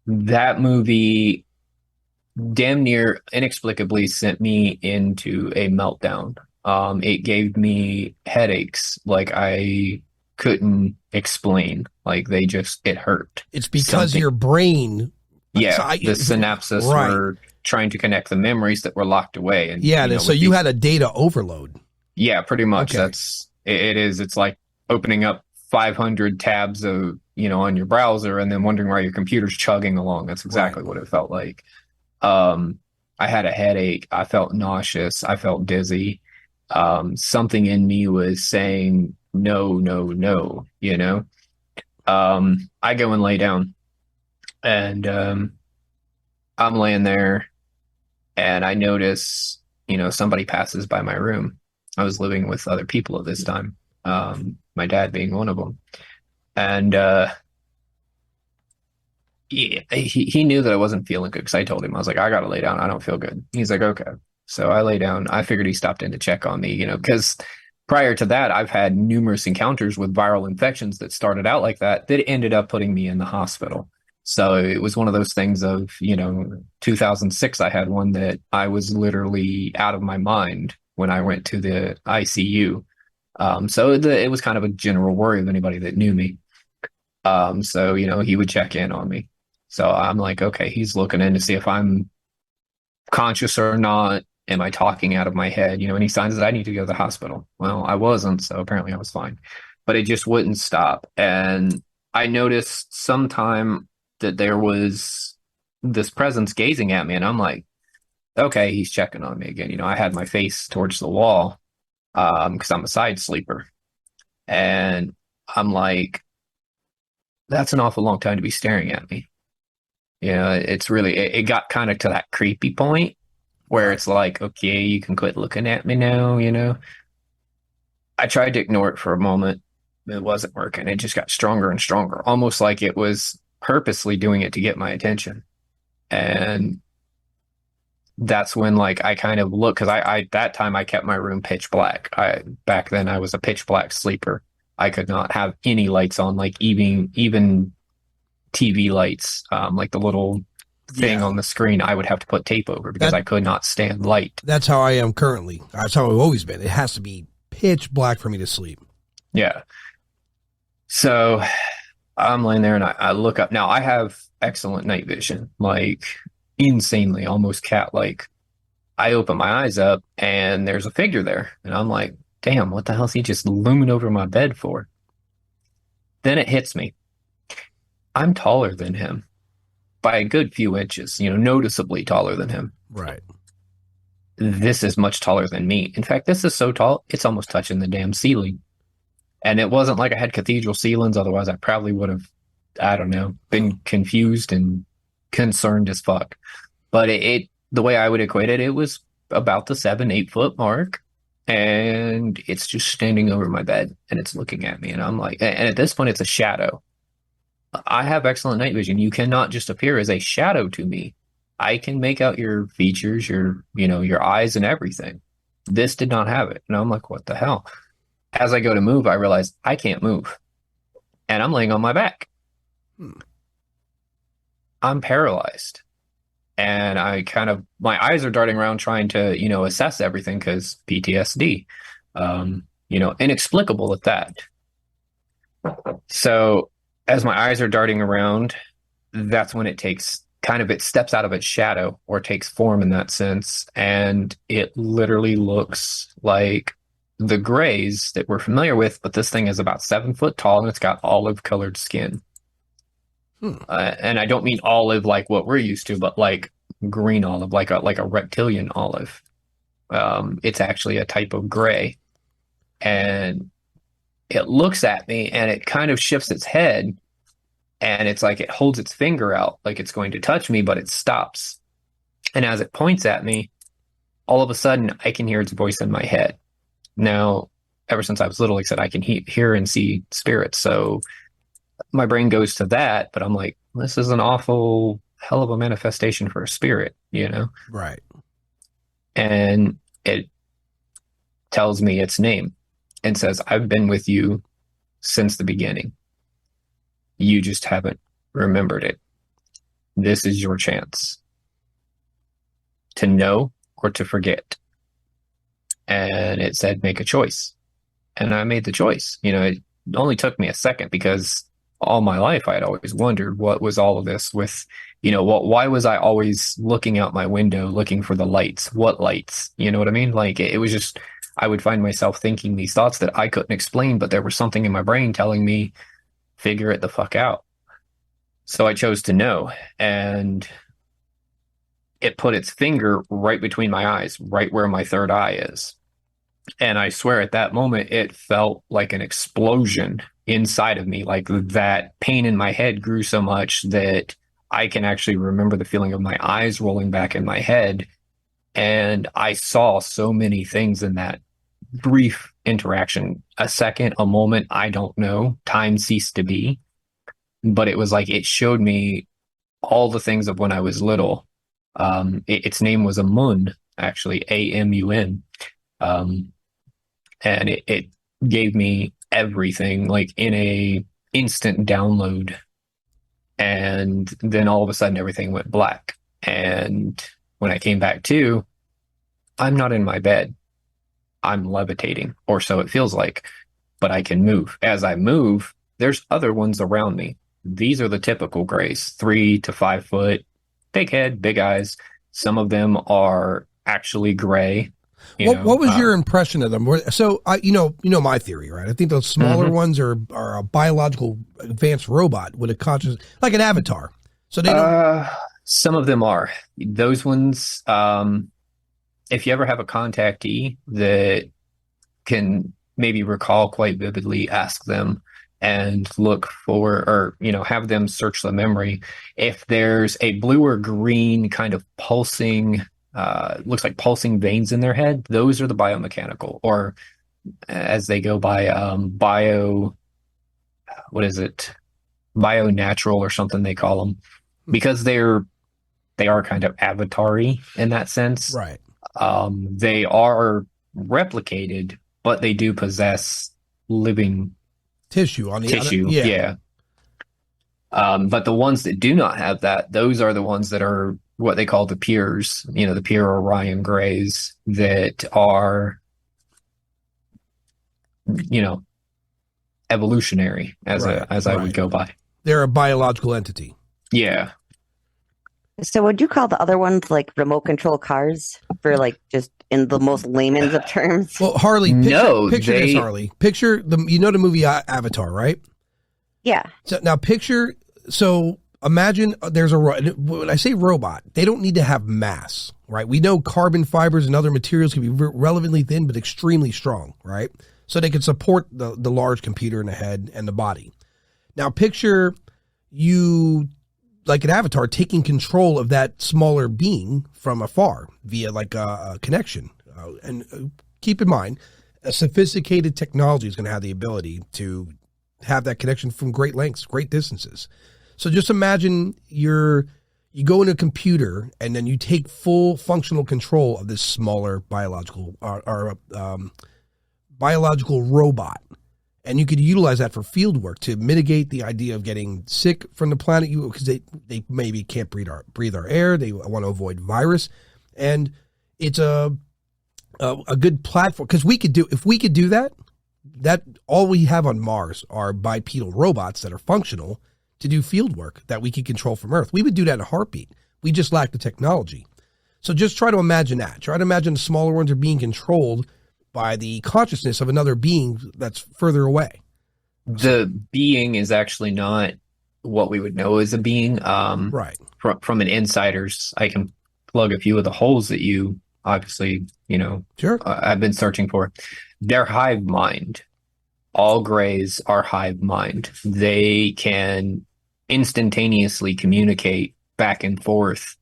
That movie damn near inexplicably sent me into a meltdown. It gave me headaches like I couldn't explain. Like it hurt. It's because your brain. Yeah, the synapses were trying to connect the memories that were locked away. And so you had a data overload. Yeah, pretty much. Okay. It is. It's like opening up 500 tabs of, on your browser and then wondering why your computer's chugging along. That's exactly what it felt like. I had a headache. I felt nauseous. I felt dizzy. Something in me was saying, no, no, no, I go and lay down and, I'm laying there and I notice, somebody passes by my room. I was living with other people at this time, my dad being one of them. And he knew that I wasn't feeling good because I told him, I was like, I got to lay down. I don't feel good. He's like, okay. So I lay down. I figured he stopped in to check on me, because prior to that, I've had numerous encounters with viral infections that started out like that ended up putting me in the hospital. So it was one of those things of, 2006, I had one that I was literally out of my mind when I went to the ICU. So it was kind of a general worry of anybody that knew me. So, he would check in on me. So I'm like, okay, he's looking in to see if I'm conscious or not. Am I talking out of my head? Any signs that I need to go to the hospital? Well, I wasn't, so apparently I was fine. But it just wouldn't stop. And I noticed sometime that there was this presence gazing at me, and I'm like, okay, he's checking on me again. I had my face towards the wall because I'm a side sleeper. And I'm like, that's an awful long time to be staring at me. It's really, it got kind of to that creepy point where it's like, okay, you can quit looking at me now, I tried to ignore it for a moment. It wasn't working. It just got stronger and stronger, almost like it was purposely doing it to get my attention. And that's when I kind of look, because I that time I kept my room pitch black. Back then I was a pitch black sleeper. I could not have any lights on, like even TV lights, like the little thing on the screen. I would have to put tape over because I could not stand light. That's how I am currently. That's how I've always been. It has to be pitch black for me to sleep. Yeah. So I'm laying there and I look up. Now I have excellent night vision, like insanely, almost cat-like. I open my eyes up and there's a figure there. And I'm like, damn, what the hell is he just looming over my bed for? Then it hits me. I'm taller than him by a good few inches, noticeably taller than him. Right. This is much taller than me. In fact, this is so tall, it's almost touching the damn ceiling. And it wasn't like I had cathedral ceilings. Otherwise, I probably would have, I don't know, been confused and concerned as fuck. But the way I would equate it, it was about the 7-8 foot mark. And it's just standing over my bed and it's looking at me. And I'm like, and at this point, it's a shadow. I have excellent night vision. You cannot just appear as a shadow to me I can make out your features, your eyes and everything. This did not have it. And I'm like, what the hell? As I go to move, I realize I can't move. And I'm laying on my back. I'm paralyzed. And my eyes are darting around trying to, assess everything because PTSD, inexplicable at that. So as my eyes are darting around, that's when it steps out of its shadow or takes form in that sense. And it literally looks like the grays that we're familiar with, but this thing is about 7 foot tall and it's got olive colored skin. And I don't mean olive like what we're used to, but like green olive, like a reptilian olive. It's actually a type of gray. And it looks at me and it kind of shifts its head. And it's like it holds its finger out like it's going to touch me, but it stops. And as it points at me, all of a sudden I can hear its voice in my head. Now, ever since I was little, like I said, I can hear and see spirits. So my brain goes to that, but I'm like, this is an awful hell of a manifestation for a spirit, Right. And it tells me its name and says, I've been with you since the beginning. You just haven't remembered it. This is your chance to know or to forget. And it said, make a choice. And I made the choice. It only took me a second because all my life I had always wondered what was all of this with, why was I always looking out my window looking for the lights? What lights? You know what I mean? Like it was just, I would find myself thinking these thoughts that I couldn't explain, but there was something in my brain telling me, figure it the fuck out. So I chose to know. And it put its finger right between my eyes, right where my third eye is. And I swear at that moment, it felt like an explosion inside of me. Like that pain in my head grew so much that I can actually remember the feeling of my eyes rolling back in my head. And I saw so many things in that brief interaction. A second, a moment, I don't know. Time ceased to be. But it was like it showed me all the things of when I was little. Its name was Amun, actually, Amun. And it gave me everything like in a instant download. And then all of a sudden everything went black. And when I came back to, I'm not in my bed. I'm levitating, or so it feels like, but I can move. As I move, there's other ones around me. These are the typical grays, 3 to 5 foot, big head, big eyes. Some of them are actually gray. What was your impression of them? So my theory, right? I think those smaller ones are a biological advanced robot with a conscious, like an avatar. So they don't. Some of them are. Those ones, if you ever have a contactee that can maybe recall quite vividly, ask them and look for, or, have them search the memory. If there's a blue or green kind of pulsing, looks like pulsing veins in their head, those are the biomechanical, or as they go by, bio-natural or something they call them, because they are kind of avatar-y in that sense. Right. They are replicated, but they do possess living tissue on the tissue. Yeah. But the ones that do not have that, those are the ones that are what they call the peers, the pure Orion grays that are, evolutionary as I would go by. They're a biological entity. Yeah. So would you call the other ones like remote control cars for like just in the most layman's of terms? Well, Harley, picture this, Harley. Picture the movie Avatar, right? Yeah. So now imagine there's when I say robot, they don't need to have mass, right? We know carbon fibers and other materials can be relevantly thin, but extremely strong, right? So they can support the large computer in the head and the body. Now picture you, like an avatar, taking control of that smaller being from afar via like a connection. And keep in mind, a sophisticated technology is going to have the ability to have that connection from great lengths, great distances. So just imagine you you go in a computer and then you take full functional control of this smaller biological robot. And you could utilize that for field work to mitigate the idea of getting sick from the planet, because they maybe can't breathe our air. They want to avoid virus. And it's a good platform, because if we could do that all we have on Mars are bipedal robots that are functional to do field work that we could control from Earth. We would do that in a heartbeat. We just lack the technology. So just try to imagine that. Try to imagine the smaller ones are being controlled by the consciousness of another being that's further away. The being is actually not what we would know as a being. Right. From an insider's, I can plug a few of the holes that you obviously, Sure. I've been searching for. They're hive mind. All grays are hive mind. They can instantaneously communicate back and forth.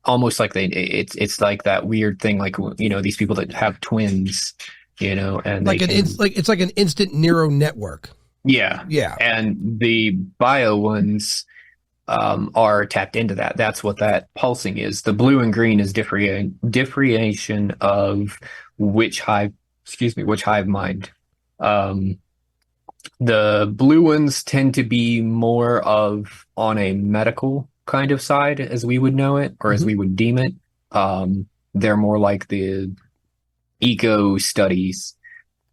Almost like it's like that weird thing, like, these people that have twins, and it's like an instant neural network. Yeah. And the bio ones are tapped into that. That's what that pulsing is. The blue and green is differentiation of which hive mind. The blue ones tend to be more of on a medical kind of side, as we would know it, or as we would deem it. They're more like the eco studies.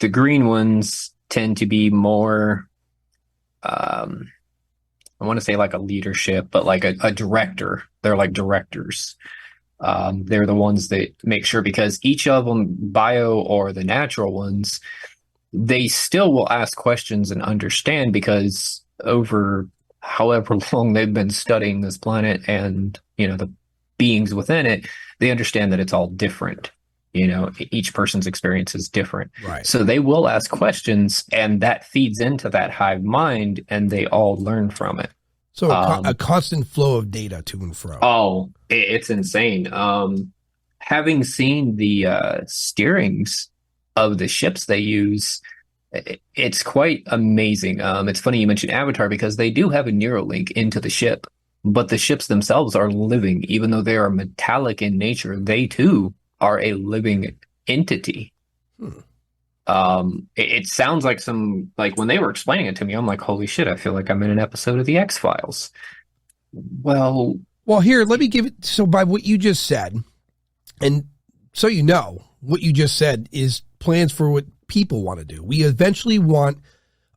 The green ones tend to be more, I want to say like a leadership, but like a director. They're like directors. They're the ones that make sure, because each of them, bio or the natural ones, they still will ask questions and understand, because over however long they've been studying this planet and, the beings within it, they understand that it's all different. Each person's experience is different. Right. So they will ask questions, and that feeds into that hive mind, and they all learn from it. So a constant flow of data to and fro. Oh, it's insane. Having seen the steerings of the ships they use, it's quite amazing. It's funny you mentioned Avatar, because they do have a Neuralink into the ship, but the ships themselves are living. Even though they are metallic in nature, they too are a living entity. It sounds like when they were explaining it to me, I'm like, holy shit, I feel like I'm in an episode of the X-Files. Well, here, let me give it. So by what you just said, and so what you just said is plans for what people want to do. We eventually want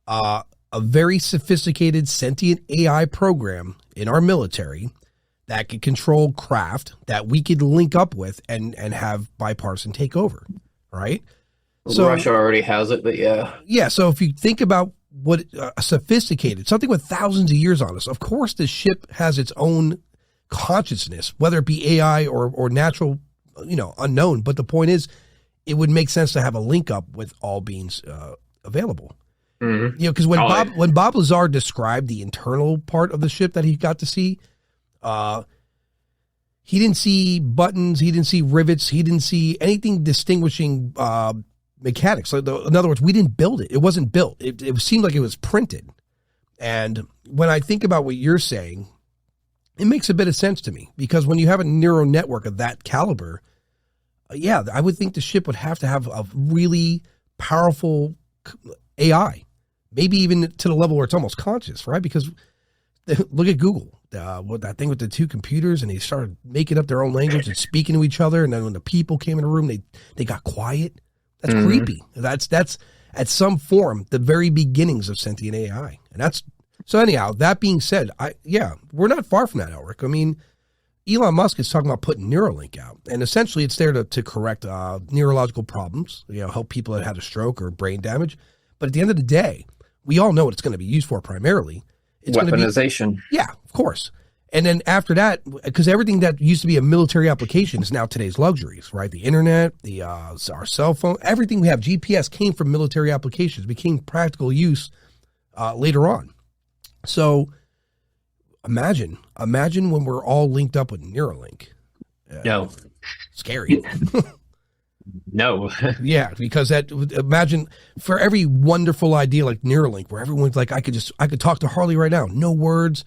a very sophisticated sentient AI program in our military that could control craft that we could link up with and have bipartisan take over, right? So Russia already has it, but yeah. Yeah, so if you think about what sophisticated, something with thousands of years on us, of course the ship has its own consciousness, whether it be AI or natural, unknown. But the point is, it would make sense to have a link up with all beings available. Mm-hmm. Because when Bob Lazar described the internal part of the ship that he got to see, he didn't see buttons, he didn't see rivets, he didn't see anything distinguishing mechanics. So in other words, we didn't build it. It wasn't built. It seemed like it was printed. And when I think about what you're saying, it makes a bit of sense to me, because when you have a neural network of that caliber, I would think the ship would have to have a really powerful AI, maybe even to the level where it's almost conscious, right? Because look at Google, what that thing with the two computers, and they started making up their own language and speaking to each other. And then when the people came in the room, they got quiet. That's creepy. That's at some form the very beginnings of sentient AI. And that's so. Anyhow, that being said, we're not far from that, Elric. I mean, Elon Musk is talking about putting Neuralink out, and essentially it's there to correct neurological problems, help people that had a stroke or brain damage. But at the end of the day, we all know what it's going to be used for primarily. It's weaponization. Yeah, of course. And then after that, because everything that used to be a military application is now today's luxuries, right? The internet, our cell phone, everything we have, GPS came from military applications, became practical use later on. So imagine when we're all linked up with Neuralink. No. Scary. No. Yeah, because imagine for every wonderful idea like Neuralink, where everyone's like, I could talk to Harley right now, no words,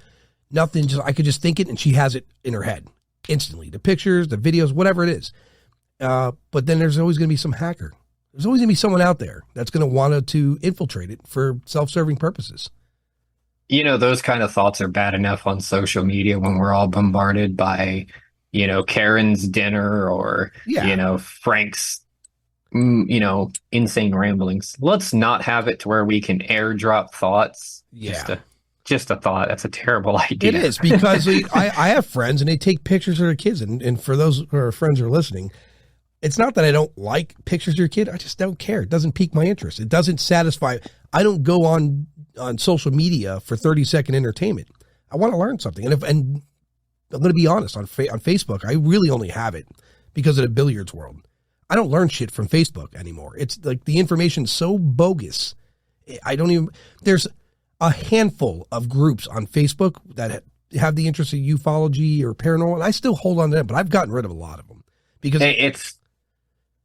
Nothing, just I could just think it and she has it in her head instantly. The pictures, the videos, whatever it is. But then there's always going to be some hacker. There's always going to be someone out there that's going to want to infiltrate it for self-serving purposes. You know, those kind of thoughts are bad enough on social media when we're all bombarded by, you know, Karen's dinner or, you know, Frank's, you know, insane ramblings. Let's not have it to where we can airdrop thoughts. Yeah. Just a thought. That's a terrible idea. It is, because I have friends and they take pictures of their kids. And for those who are friends who are listening, it's not that I don't like pictures of your kid. I just don't care. It doesn't pique my interest. It doesn't satisfy. I don't go on social media for 30-second entertainment. I want to learn something. And I'm going to be honest, on Facebook, I really only have it because of the billiards world. I don't learn shit from Facebook anymore. It's like the information's so bogus. There's a handful of groups on Facebook that have the interest of ufology or paranormal, and I still hold on to them, but I've gotten rid of a lot of them because it's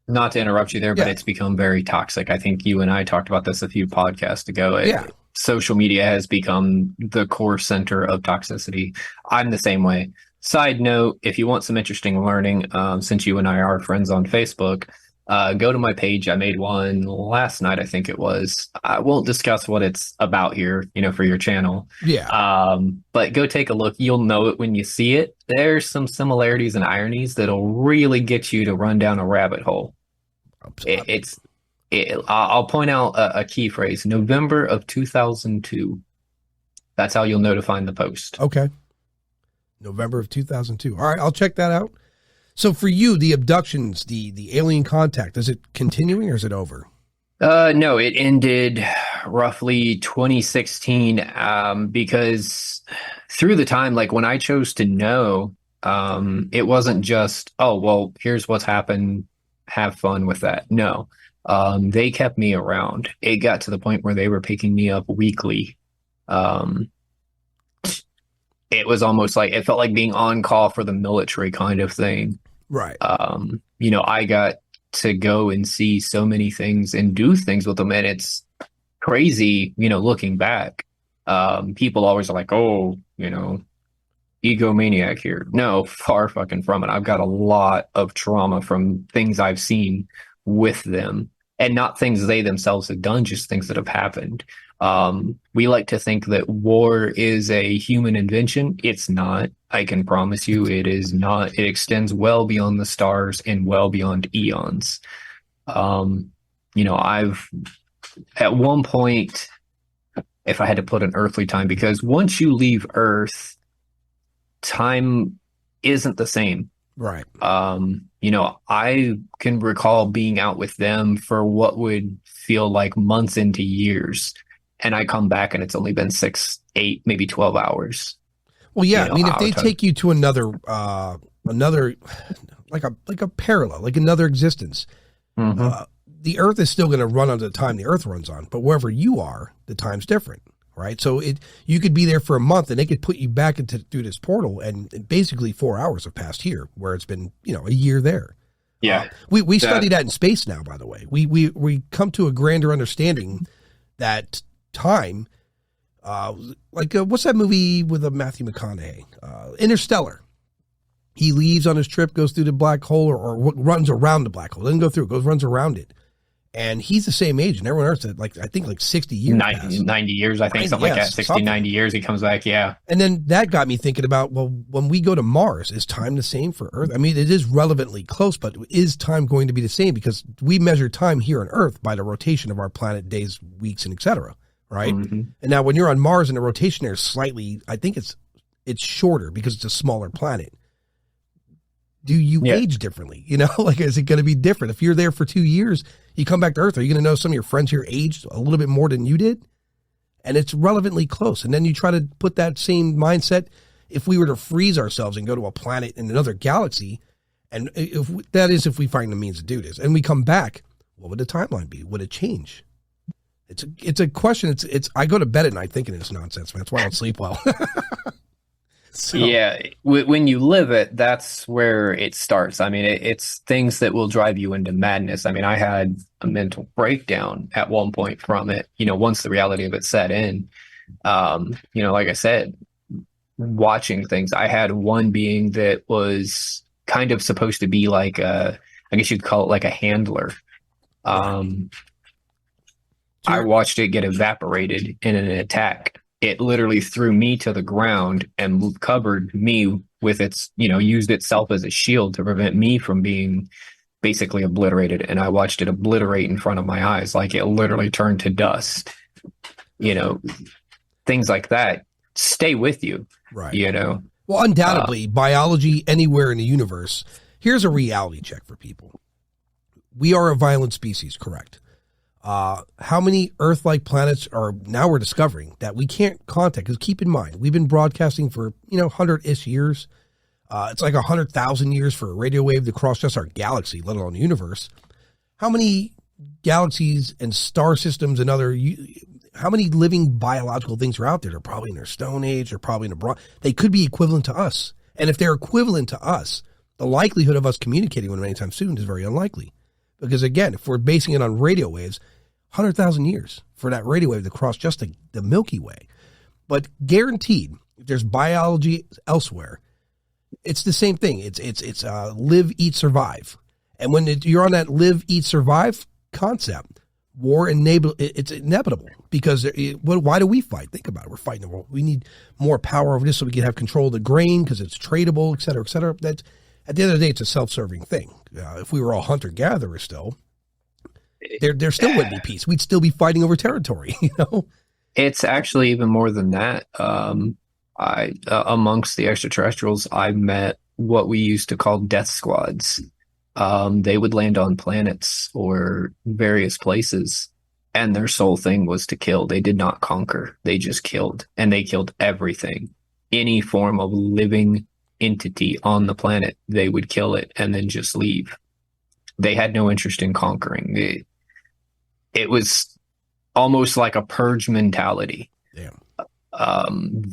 not to interrupt you there, but it's become very toxic. I think you and I talked about this a few podcasts ago. Social media has become the core center of toxicity. I'm the same way. Side note, if you want some interesting learning, since you and I are friends on Facebook, go to my page. I made one last night, I think it was. I won't discuss what it's about here, you know, for your channel. But go take a look. You'll know it when you see it. There's some similarities and ironies that'll really get you to run down a rabbit hole. I'll point out a key phrase: November of 2002. That's how you'll know to find the post. Okay. November of 2002. All right, I'll check that out. So for you, the abductions, the alien contact, is it continuing or is it over? No, it ended roughly 2016 because through the time, like when I chose to know, it wasn't just, oh, well, here's what's happened. Have fun with that. No, they kept me around. It got to the point where they were picking me up weekly. It was almost like, it felt like being on call for the military kind of thing. Right. You know, I got to go and see so many things and do things with them. And it's crazy, you know, looking back. People always are like, oh, you know, egomaniac here. No, far fucking from it. I've got a lot of trauma from things I've seen with them, and not things they themselves have done, just things that have happened. We like to think that war is a human invention. It's not. I can promise you it is not. It extends well beyond the stars and well beyond eons. You know, I've at one point, if I had to put an earthly time, because once you leave Earth, time isn't the same. Right. You know, I can recall being out with them for what would feel like months into years. And I come back and it's only been 6, 8, maybe 12 hours. Well, yeah. You know, I mean, if they take you to another, like a parallel, like another existence, the Earth is still going to run on the time the Earth runs on, but wherever you are, the time's different, right? So you could be there for a month and they could put you back through this portal, and basically 4 hours have passed here, where it's been, you know, a year there. Yeah. We study that in space now, by the way. We come to a grander understanding that time, what's that movie with Matthew McConaughey? Interstellar. He leaves on his trip, goes through the black hole, or runs around the black hole. Doesn't go through it, runs around it. And he's the same age, and everyone else at I think 60 years. 90 years, I think, something like that. 60, 90 years, he comes back, yeah. And then that got me thinking about, well, when we go to Mars, is time the same for Earth? I mean, it is relevantly close, but is time going to be the same? Because we measure time here on Earth by the rotation of our planet, days, weeks, and et cetera, right? And now when you're on Mars and the rotation there is slightly, I think it's shorter because it's a smaller planet. Do you age differently? You know, like, is it going to be different? If you're there for 2 years, you come back to Earth, are you going to know some of your friends here aged a little bit more than you did? And it's relevantly close. And then you try to put that same mindset, if we were to freeze ourselves and go to a planet in another galaxy, and if we find the means to do this, and we come back, what would the timeline be? Would it change? It's a question. I go to bed at night thinking it's nonsense, man. That's why I don't sleep well. So. Yeah, when you live it, that's where it starts. I mean, it's things that will drive you into madness. I mean, I had a mental breakdown at one point from it, you know, once the reality of it set in. You know, like I said, watching things. I had one being that was kind of supposed to be like I guess you'd call it like a handler. I watched it get evaporated in an attack. It literally threw me to the ground and covered me with its, used itself as a shield to prevent me from being basically obliterated. And I watched it obliterate in front of my eyes. Like it literally turned to dust. Things like that stay with you, right? Well, undoubtedly, biology anywhere in the universe. Here's a reality check for people. We are a violent species, correct? How many Earth-like planets are now we're discovering that we can't contact? Because keep in mind, we've been broadcasting for 100-ish years. It's like 100,000 years for a radio wave to cross just our galaxy, let alone the universe. How many galaxies and star systems and how many living biological things are out there? They're probably in their Stone Age. They're probably in they could be equivalent to us. And if they're equivalent to us, the likelihood of us communicating with them anytime soon is very unlikely. Because again, if we're basing it on radio waves, 100,000 years for that radio wave to cross just the Milky Way. But guaranteed, if there's biology elsewhere, it's the same thing. It's live, eat, survive. And when you're on that live, eat, survive concept, war it's inevitable. Because why do we fight? Think about it. We're fighting the world. We need more power over this so we can have control of the grain because it's tradable, et cetera, et cetera. That's, at the end of the day, it's a self-serving thing. If we were all hunter-gatherers still, there still wouldn't be peace. We'd still be fighting over territory, It's actually even more than that. Amongst the extraterrestrials, I met what we used to call death squads. They would land on planets or various places, and their sole thing was to kill. They did not conquer. They just killed, and they killed everything. Any form of living entity on the planet, they would kill it and then just leave. They had no interest in conquering. It was almost like a purge mentality. Damn.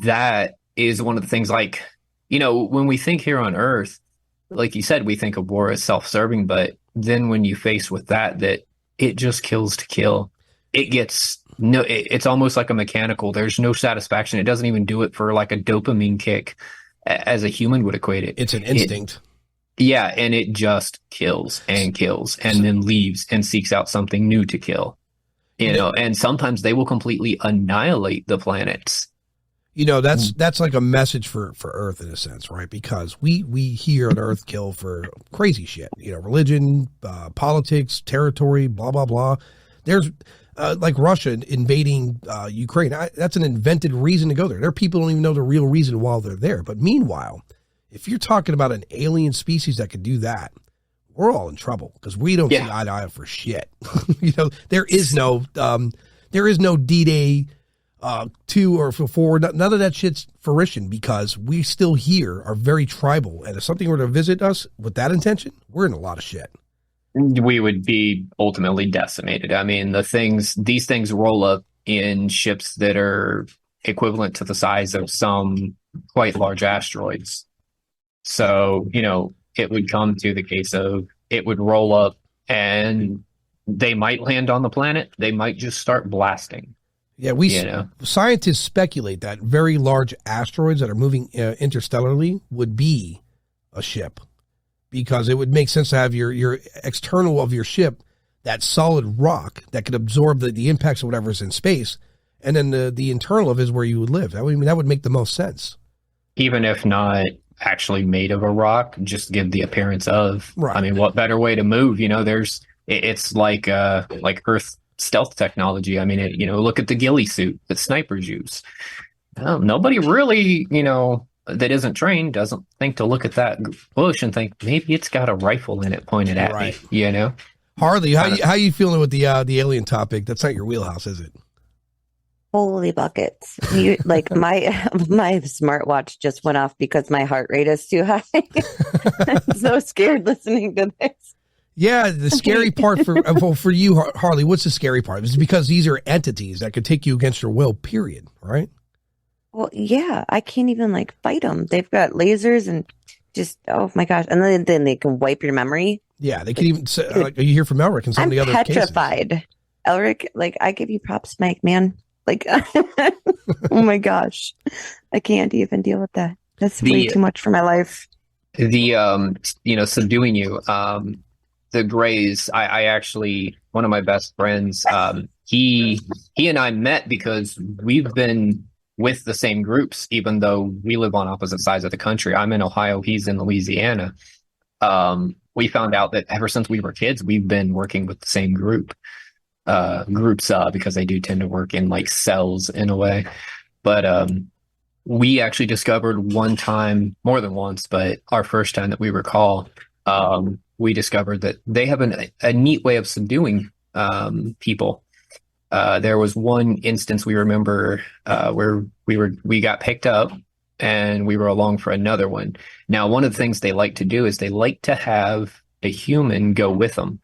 That is one of the things, like, when we think here on Earth, like you said, we think of war as self-serving, but then when you face with that it just kills to kill, it's almost like a mechanical. There's no satisfaction. It doesn't even do it for like a dopamine kick as a human would equate it. It's an instinct. And it just kills and then leaves and seeks out something new to kill. And sometimes they will completely annihilate the planets. That's like a message for Earth in a sense, right? Because we here on Earth kill for crazy shit. Religion, politics, territory, blah, blah, blah. There's like Russia invading Ukraine. That's an invented reason to go there. There are people who don't even know the real reason why they're there. But meanwhile, if you're talking about an alien species that could do that, we're all in trouble because we don't see eye to eye for shit. There is no D-Day 2 or 4. None of that shit's fruition because we still here are very tribal. And if something were to visit us with that intention, we're in a lot of shit. We would be ultimately decimated. I mean, these things roll up in ships that are equivalent to the size of some quite large asteroids. So, it would come to the case of it would roll up and they might land on the planet. They might just start blasting. Yeah, scientists speculate that very large asteroids that are moving interstellarly would be a ship because it would make sense to have your external of your ship, that solid rock that could absorb the impacts of whatever's in space, and then the internal of it is where you would live. That would make the most sense. Even if not actually made of a rock, just give the appearance of. Right. I mean, what better way to move? It's like Earth stealth technology. I mean, look at the ghillie suit that snipers use. Nobody really, that isn't trained doesn't think to look at that bush and think maybe it's got a rifle in it pointed at me. Harley, how you feeling with the alien topic? That's not your wheelhouse, is it? Holy buckets. Like my smartwatch just went off because my heart rate is too high. I'm so scared listening to this. Yeah, the scary part for you, Harley, what's the scary part? It's because these are entities that could take you against your will, period, right? Well, yeah, I can't even fight them. They've got lasers and just, oh my gosh. And then they can wipe your memory. Yeah, they can even, you hear from Elric and some of the other cases. I'm petrified. Elric, I give you props, Mike, man. Like, oh my gosh, I can't even deal with that. That's way too much for my life. Subduing you. The Grays, I actually, one of my best friends, he and I met because we've been with the same groups, even though we live on opposite sides of the country. I'm in Ohio, he's in Louisiana. We found out that ever since we were kids, we've been working with the same groups, because they do tend to work in like cells in a way. But we actually discovered one time, more than once, but our first time that we recall, we discovered that they have a neat way of subduing people. There was one instance we remember where we got picked up and we were along for another one. Now, one of the things they like to do is they like to have a human go with them,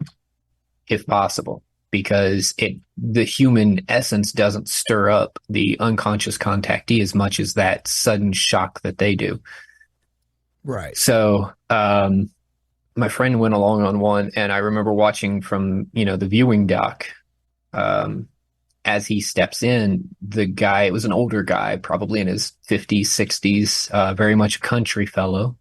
if possible, because the human essence doesn't stir up the unconscious contactee as much as that sudden shock that they do. Right. So, my friend went along on one, and I remember watching from, the viewing dock, as he steps in, the guy, it was an older guy, probably in his 50s, 60s, very much a country fellow,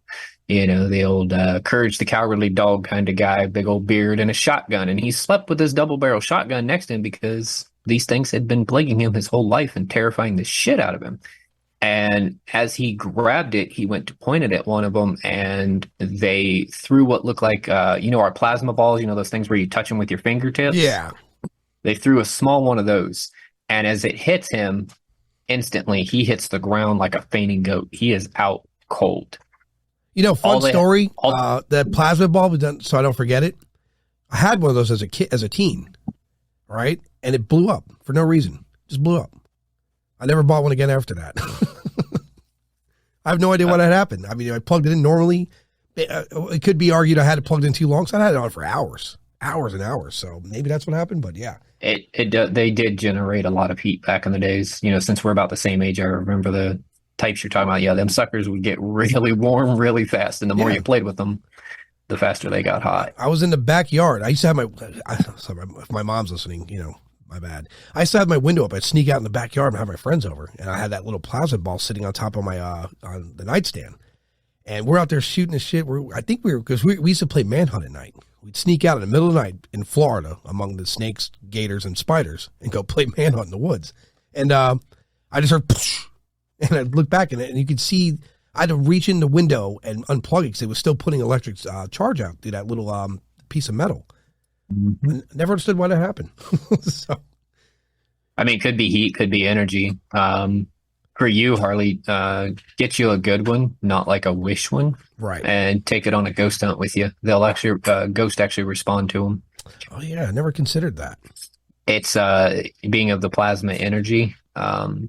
the old Courage the Cowardly Dog kind of guy, big old beard and a shotgun. And he slept with his double barrel shotgun next to him because these things had been plaguing him his whole life and terrifying the shit out of him. And as he grabbed it, he went to point it at one of them, and they threw what looked like, our plasma balls, those things where you touch them with your fingertips. Yeah. They threw a small one of those, and as it hits him, instantly he hits the ground like a fainting goat. He is out cold. Fun story. That plasma bulb, so I don't forget it. I had one of those as a teen, right? And it blew up for no reason. Just blew up. I never bought one again after that. I have no idea what had happened. I mean, I plugged it in normally. It could be argued I had it plugged in too long, so I had it on for hours and hours. So maybe that's what happened, but yeah. They did generate a lot of heat back in the days. Since we're about the same age, I remember the types you're talking about. Yeah, them suckers would get really warm really fast, and the more you played with them, the faster they got hot. I was in the backyard. I used to have if my mom's listening, my bad. I used to have my window up. I'd sneak out in the backyard and have my friends over, and I had that little plasma ball sitting on top of my on the nightstand, and we're out there shooting the shit. Because we used to play manhunt at night. We'd sneak out in the middle of the night in Florida among the snakes, gators, and spiders and go play manhunt in the woods. And I just heard, and I looked back in it, and you could see I had to reach in the window and unplug it because it was still putting electric charge out through that little piece of metal. Mm-hmm. I never understood why that happened. So, I mean, could be heat, could be energy. For you, Harley, get you a good one, not like a wish one, right? And take it on a ghost hunt with you. They'll actually ghost actually respond to them. Oh yeah, I never considered that. It's being of the plasma energy. When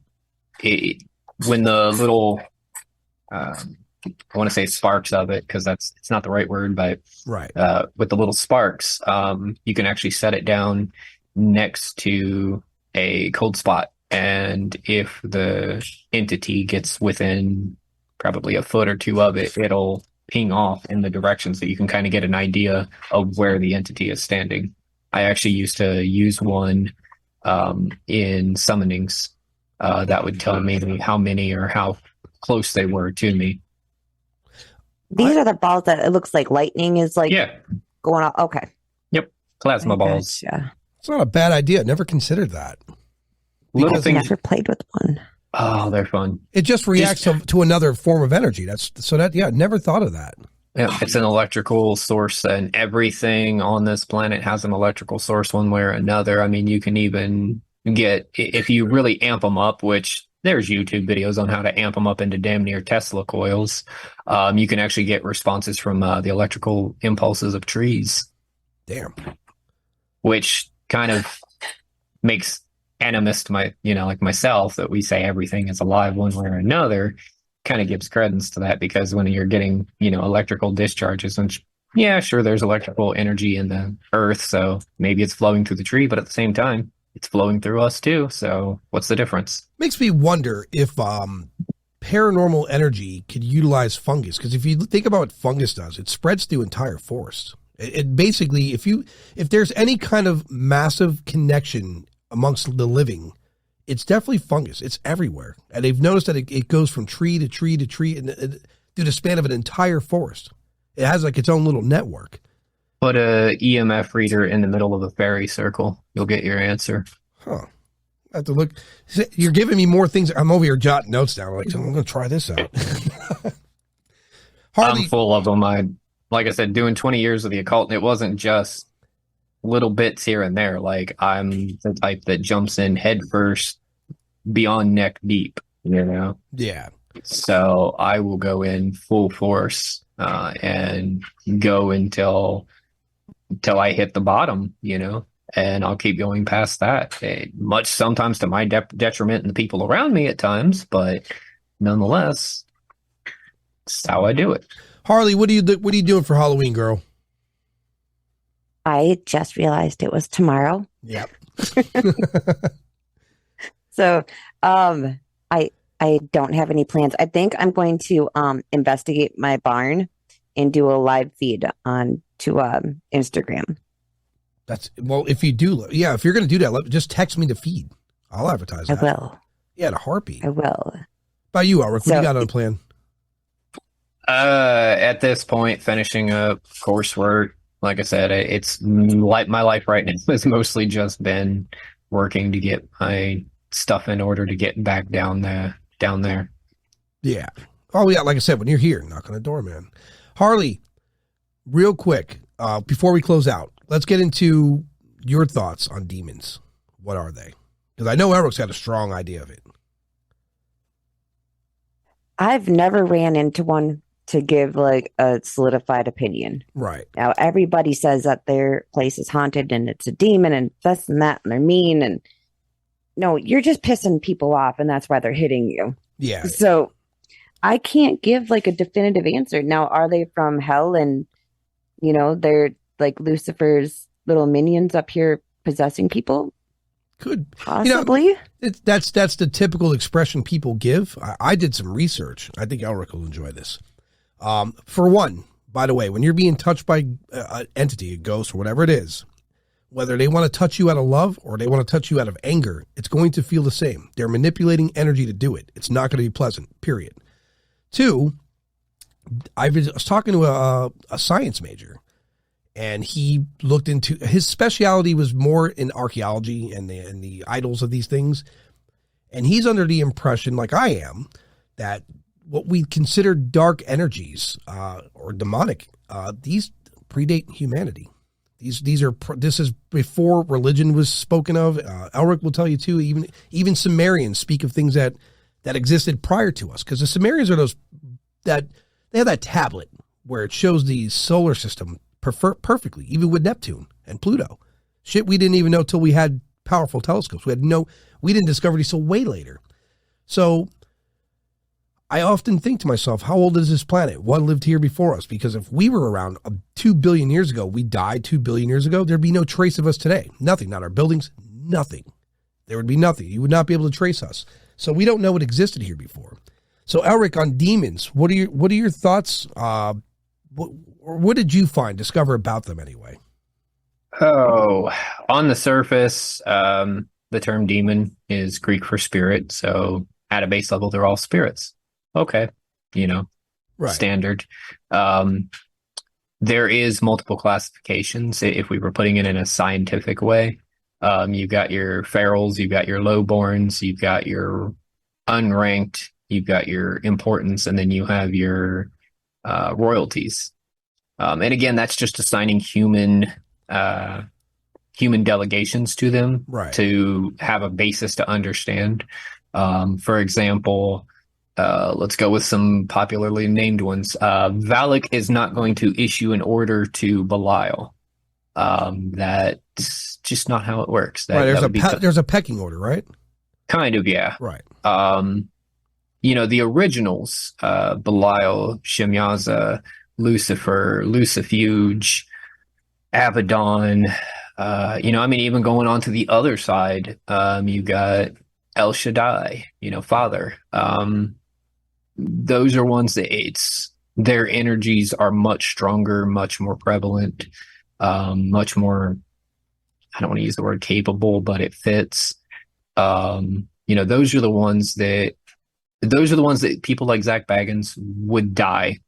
the little I want to say sparks of it, because it's not the right word, but right. With the little sparks, you can actually set it down next to a cold spot. And if the entity gets within probably a foot or two of it, it'll ping off in the direction so you can kind of get an idea of where the entity is standing. I actually used to use one in summonings that would tell me how many or how close they were to me. These are the balls that it looks like lightning is going off. Okay. Yep. Plasma balls. Yeah. It's not a bad idea. Never considered that. Little things. Never played with one. Oh, they're fun. It just reacts to another form of energy. Never thought of that. Yeah, it's an electrical source, and everything on this planet has an electrical source one way or another. I mean, you can even get, if you really amp them up, which there's YouTube videos on how to amp them up into damn near Tesla coils. You can actually get responses from the electrical impulses of trees. Damn. Which kind of makes animist like myself, that we say everything is alive one way or another, kind of gives credence to that, because when you're getting electrical discharges, and sure, there's electrical energy in the earth, so maybe it's flowing through the tree, but at the same time it's flowing through us too, so what's the difference? Makes me wonder if paranormal energy could utilize fungus, because if you think about what fungus does, it spreads through entire forests. It basically, if there's any kind of massive connection amongst the living, it's definitely fungus. It's everywhere. And they've noticed that it goes from tree to tree to tree and through the span of an entire forest. It has like its own little network. Put a EMF reader in the middle of a fairy circle. You'll get your answer. Huh. I have to look. You're giving me more things. I'm over here jotting notes down. Like, I'm going to try this out. I'm full of them. Like I said, doing 20 years of the occult, and it wasn't just little bits here and there. Like, I'm the type that jumps in head first, beyond neck deep, you know? Yeah. So I will go in full force and go until I hit the bottom, you know? And I'll keep going past that, much sometimes to my detriment and the people around me at times, but nonetheless, that's how I do it. Harley, what are you doing for Halloween, girl? I just realized it was tomorrow. Yep. So, I don't have any plans. I think I'm going to investigate my barn and do a live feed on to Instagram. If you do, yeah, if you're going to do that, just text me the feed. I'll advertise that. I will. Yeah, the heartbeat. I will. By you, Elric, what do you got on the plan? At this point, finishing up coursework. Like I said, it's like my life right now has mostly just been working to get my stuff in order to get back down there. Yeah. Oh, yeah. Like I said, when you're here, knock on the door, man. Harley, real quick, before we close out, let's get into your thoughts on demons. What are they? Because I know Eric's got a strong idea of it. I've never ran into one to give like a solidified opinion. Right. Now, everybody says that their place is haunted and it's a demon and this and that and they're mean. And no, you're just pissing people off and that's why they're hitting you. Yeah. So I can't give like a definitive answer. Now, are they from hell and, you know, they're like Lucifer's little minions up here possessing people? Could possibly. You know, that's the typical expression people give. I did some research. I think Elric will enjoy this. For one, by the way, when you're being touched by an entity, a ghost, or whatever it is, whether they want to touch you out of love or they want to touch you out of anger, it's going to feel the same. They're manipulating energy to do it. It's not going to be pleasant, period. Two, I was talking to a science major, and he looked into, his specialty was more in archaeology and the idols of these things. And he's under the impression, like I am, that what we consider dark energies or demonic, these predate humanity. This is before religion was spoken of. Elric will tell you too. Even Sumerians speak of things that existed prior to us, because the Sumerians are those that they have that tablet where it shows the solar system perfectly, even with Neptune and Pluto. Shit we didn't even know till we had powerful telescopes. We didn't discover these till way later. So I often think to myself, how old is this planet? What lived here before us? Because if we were around 2 billion years ago, we died 2 billion years ago, there'd be no trace of us today. Nothing, not our buildings, nothing. There would be nothing. You would not be able to trace us. So we don't know what existed here before. So Elric, on demons, what are your thoughts? What did you discover about them anyway? Oh, on the surface, the term demon is Greek for spirit. So at a base level, they're all spirits. Okay. Right. Standard. There is multiple classifications. If we were putting it in a scientific way, you've got your ferals, you've got your lowborns, you've got your unranked, you've got your importance, and then you have your royalties. And again, that's just assigning human delegations to them, right, to have a basis to understand. For example, let's go with some popularly named ones. Valak is not going to issue an order to Belial. That's just not how it works. There's a pecking order, right? Kind of, yeah. Right. The originals, Belial, Shemyaza, Lucifer, Lucifuge, Abaddon, even going on to the other side, you got El Shaddai, Father. Those are ones that their energies are much stronger, much more prevalent, much more, I don't want to use the word capable, but it fits. those are the ones that people like Zach Baggins would die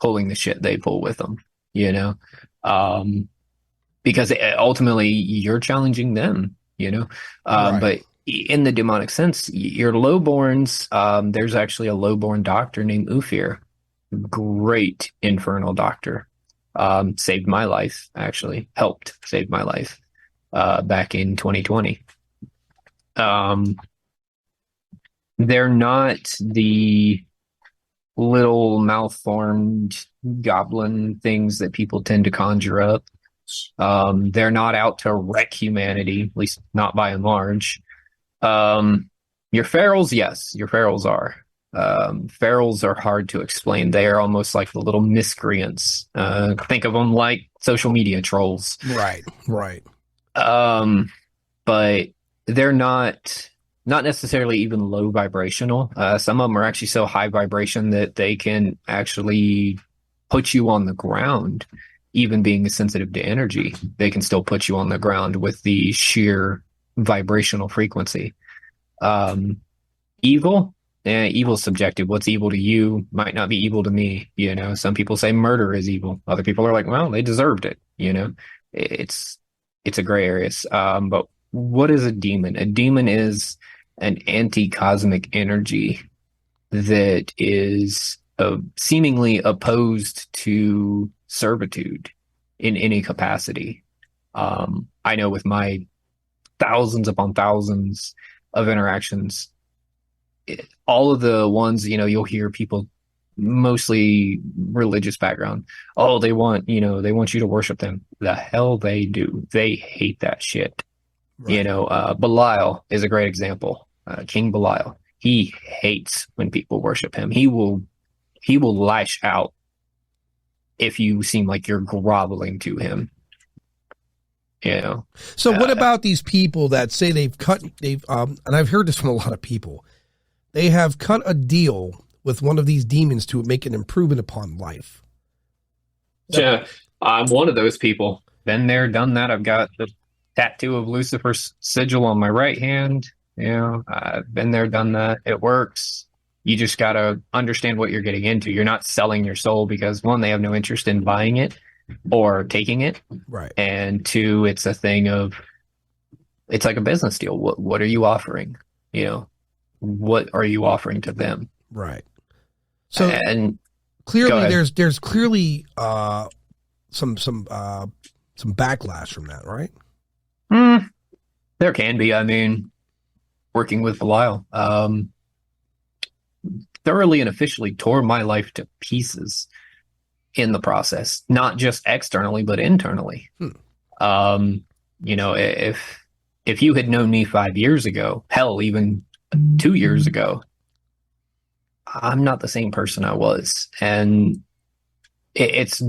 pulling the shit they pull with them, you know, because ultimately you're challenging them, Right. But in the demonic sense, your lowborns, there's actually a lowborn doctor named Ufir, great infernal doctor, saved my life, actually helped save my life, back in 2020. They're not the little malformed goblin things that people tend to conjure up. They're not out to wreck humanity, at least not by and large. Your ferals, yes, your ferals are. Ferals are hard to explain. They are almost like the little miscreants. Think of them like social media trolls. Right. But they're not necessarily even low vibrational. Some of them are actually so high vibration that they can actually put you on the ground. Even being sensitive to energy, they can still put you on the ground with the sheer vibrational frequency. Evil's subjective. What's evil to you might not be evil to me. Some people say murder is evil. Other people are like, well, they deserved it. It's a gray area. But what is a demon? A demon is an anti-cosmic energy that is seemingly opposed to servitude in any capacity. I know with my thousands upon thousands of interactions, all of the ones, you'll hear people, mostly religious background. Oh, they want you to worship them. The hell they do. They hate that shit. Right. Belial is a great example. King Belial. He hates when people worship him. He will lash out if you seem like you're groveling to him. So what about these people that say and I've heard this from a lot of people, they have cut a deal with one of these demons to make an improvement upon life? Yeah, I'm one of those people. Been there, done that. I've got the tattoo of Lucifer's sigil on my right hand. I've been there, done that. It works. You just got to understand what you're getting into. You're not selling your soul because, one, they have no interest in buying it or taking it. Right. And two, it's a thing of, it's like a business deal. What are you offering? What are you offering to them? Right. So, and clearly there's clearly some backlash from that, right? There can be. I mean, working with Belial, thoroughly and officially tore my life to pieces in the process, not just externally, but internally. If you had known me 5 years ago, hell, even 2 years ago, I'm not the same person I was. And it's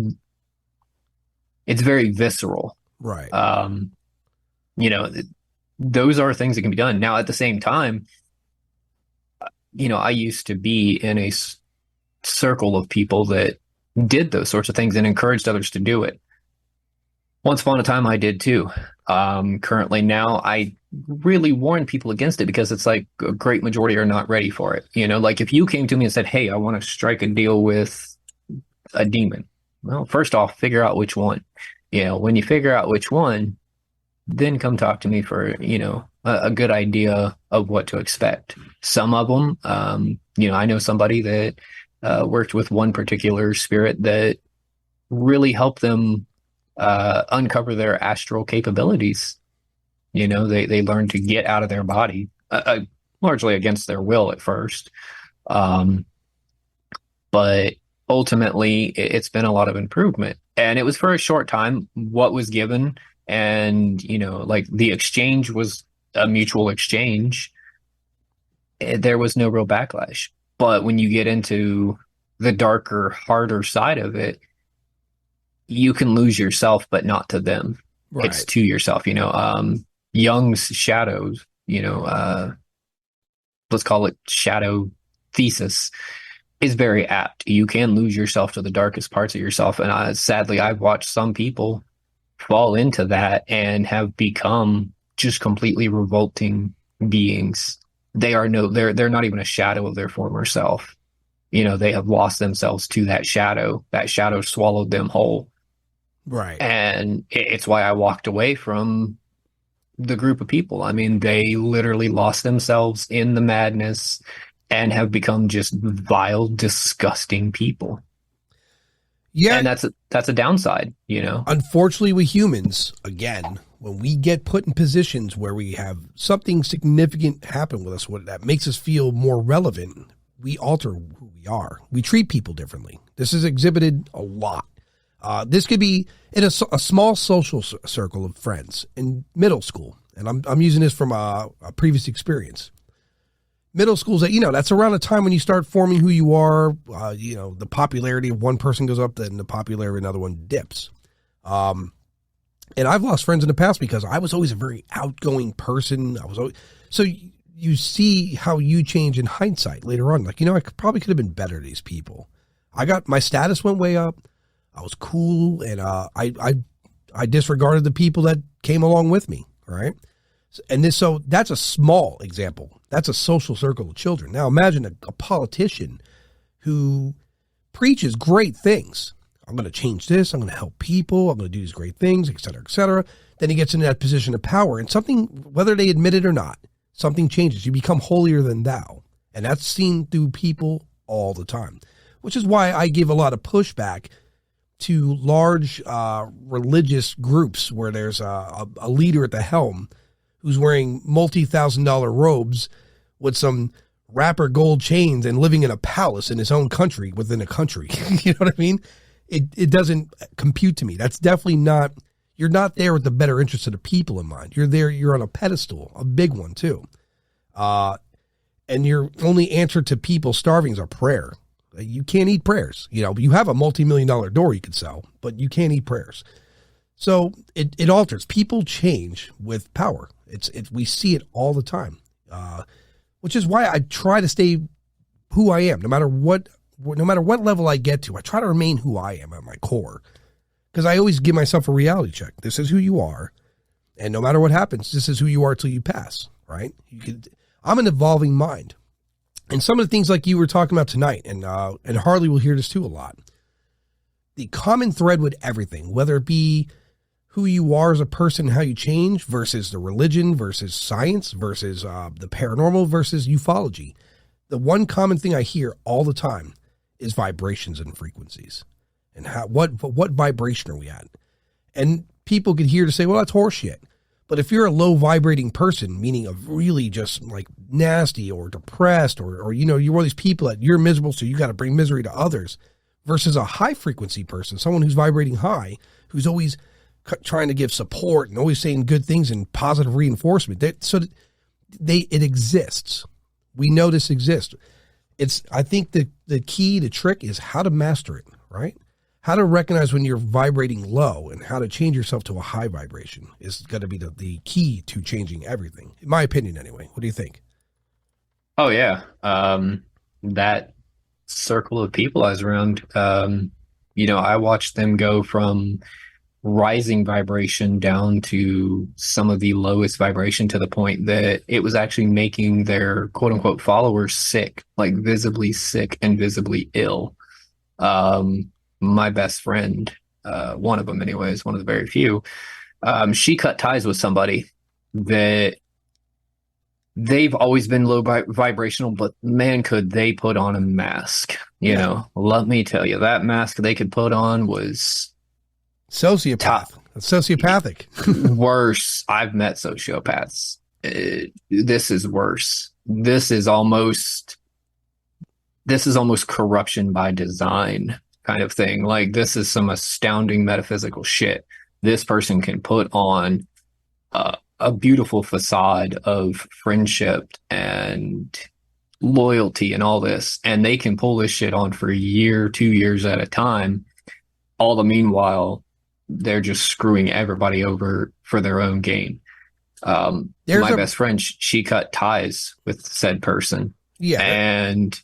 very visceral. Right. Those are things that can be done. Now, at the same time, I used to be in a circle of people that did those sorts of things and encouraged others to do it. Once upon a time, I did too. Currently now, I really warn people against it because it's like a great majority are not ready for it. Like if you came to me and said, hey, I want to strike a deal with a demon. Well, first off, figure out which one. When you figure out which one, then come talk to me for, a good idea of what to expect. Some of them, I know somebody that worked with one particular spirit that really helped them uncover their astral capabilities. They learned to get out of their body, largely against their will at first. But ultimately, it's been a lot of improvement. And it was for a short time what was given. And, like the exchange was a mutual exchange. There was no real backlash. But when you get into the darker, harder side of it, you can lose yourself, but not to them. Right. It's to yourself, Jung's shadows, let's call it shadow thesis, is very apt. You can lose yourself to the darkest parts of yourself. And sadly, I've watched some people fall into that and have become just completely revolting beings. they're not even a shadow of their former self. They have lost themselves to that shadow. That shadow swallowed them whole. Right. And it's why I walked away from the group of people. I mean, they literally lost themselves in the madness and have become just vile, disgusting people. Yeah. And that's a downside, Unfortunately, we humans, again, when we get put in positions where we have something significant happen with us, that makes us feel more relevant, we alter who we are. We treat people differently. This is exhibited a lot. This could be in a small social circle of friends in middle school. And I'm using this from a previous experience. Middle school's that's around the time when you start forming who you are. The popularity of one person goes up, then the popularity of another one dips. And I've lost friends in the past because I was always a very outgoing person. So you see how you change in hindsight later on. Like, I probably could have been better to these people. My status went way up. I was cool, and I disregarded the people that came along with me. Right. So that's a small example. That's a social circle of children. Now imagine a politician who preaches great things. I'm going to change this. I'm going to help people. I'm going to do these great things, et cetera, et cetera. Then he gets into that position of power, and something, whether they admit it or not, something changes. You become holier than thou. And that's seen through people all the time, which is why I give a lot of pushback to large religious groups where there's a leader at the helm who's wearing multi-$1,000 robes with some rapper gold chains and living in a palace in his own country within a country. You know what I mean? It doesn't compute to me. That's definitely not, you're not there with the better interest of the people in mind. You're on a pedestal, a big one too. And your only answer to people starving is a prayer. You can't eat prayers. You have a multi-million-dollar door you could sell, but you can't eat prayers. So it alters. People change with power. We see it all the time, which is why I try to stay who I am, no matter what level I get to. I try to remain who I am at my core, because I always give myself a reality check. This is who you are, and no matter what happens, this is who you are till you pass. Right? I'm an evolving mind, and some of the things like you were talking about tonight, and Harley will hear this too a lot. The common thread with everything, whether it be who you are as a person, how you change versus the religion versus science versus the paranormal versus ufology. The one common thing I hear all the time is vibrations and frequencies, and what vibration are we at? And people could hear to say, well, that's horseshit. But if you're a low vibrating person, meaning of really just like nasty or depressed, or you're one of these people that you're miserable, so you got to bring misery to others, versus a high frequency person, someone who's vibrating high, who's always trying to give support and always saying good things and positive reinforcement. It exists. We know this exists. I think the key, the trick is how to master it, right? How to recognize when you're vibrating low and how to change yourself to a high vibration is going to be the key to changing everything. In my opinion, anyway. What do you think? Oh, yeah. That circle of people I was around, I watched them go from rising vibration down to some of the lowest vibration, to the point that it was actually making their quote unquote followers sick, like visibly sick and visibly ill. My best friend, one of them anyways, one of the very few, she cut ties with somebody that they've always been low vibrational, but man, could they put on a mask. Let me tell you, that mask they could put on was sociopathic. Worse. I've met sociopaths. This is worse. This is almost corruption by design kind of thing. Like, this is some astounding metaphysical shit. This person can put on a beautiful facade of friendship and loyalty and all this, and they can pull this shit on for a year, 2 years at a time. All the meanwhile, they're just screwing everybody over for their own gain. My best friend, she cut ties with said person. Yeah. And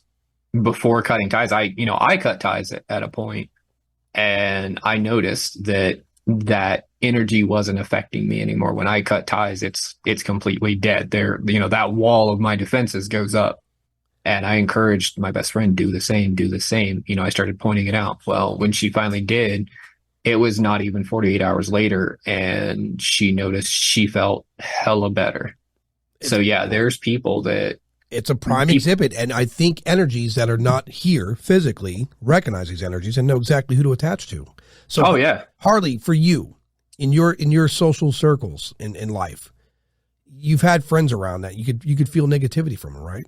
before cutting ties, I cut ties at a point, and I noticed that energy wasn't affecting me anymore. When I cut ties, it's completely dead. There, that wall of my defenses goes up. And I encouraged my best friend, do the same, do the same. I started pointing it out. Well, when she finally did, it was not even 48 hours later, and she noticed she felt hella better. So yeah, there's people that it's a prime exhibit, and I think energies that are not here physically recognize these energies and know exactly who to attach to. So, oh yeah, Harley, for you in your social circles in life, you've had friends around that you could feel negativity from, right?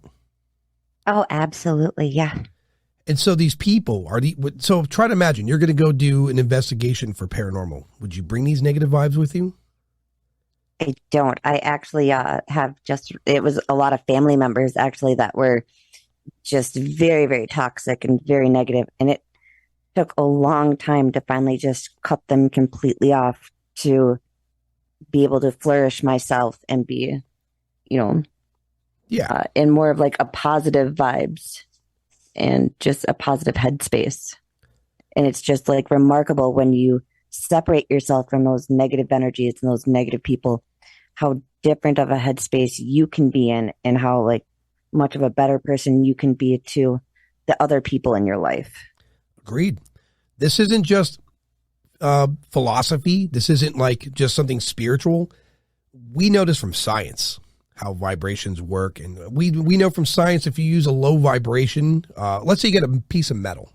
Oh, absolutely, yeah. And so these people so try to imagine you're going to go do an investigation for paranormal. Would you bring these negative vibes with you? I don't. I actually it was a lot of family members actually that were just very, very toxic and very negative. And it took a long time to finally just cut them completely off to be able to flourish myself and be, in more of like a positive vibes and just a positive headspace. And it's just like remarkable when you separate yourself from those negative energies and those negative people, how different of a headspace you can be in and how like much of a better person you can be to the other people in your life. Agreed. This isn't just philosophy. This isn't like just something spiritual. We know this from science, how vibrations work. And we know from science, if you use a low vibration, let's say you get a piece of metal,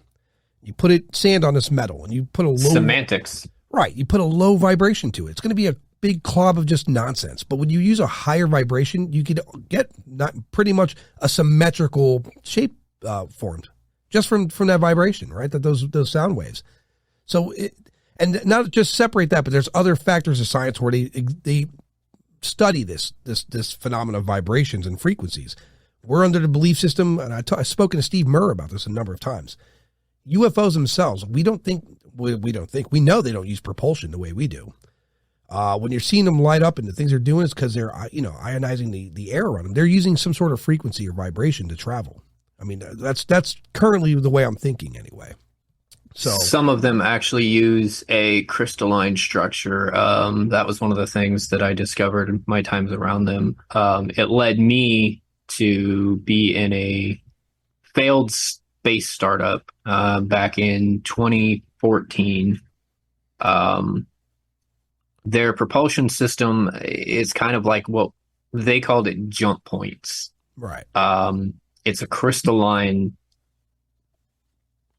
you put sand on this metal and you put a low semantics, right? You put a low vibration to it. It's going to be a big cloud of just nonsense. But when you use a higher vibration, you could get not pretty much a symmetrical shape formed just from that vibration, right? That those sound waves. So and not just separate that, but there's other factors of science where they study this phenomenon of vibrations and frequencies. We're under the belief system, and I've spoken to Steve Murr about this a number of times. UFOs themselves, we know they don't use propulsion the way we do. When you're seeing them light up and the things they're doing, it's because they're ionizing the air around them. They're using some sort of frequency or vibration to travel. I mean, that's currently the way I'm thinking anyway. So some of them actually use a crystalline structure. That was one of the things that I discovered in my times around them. It led me to be in a failed space startup back in 2014. Their propulsion system is kind of like what they called it jump points. Right. It's a crystalline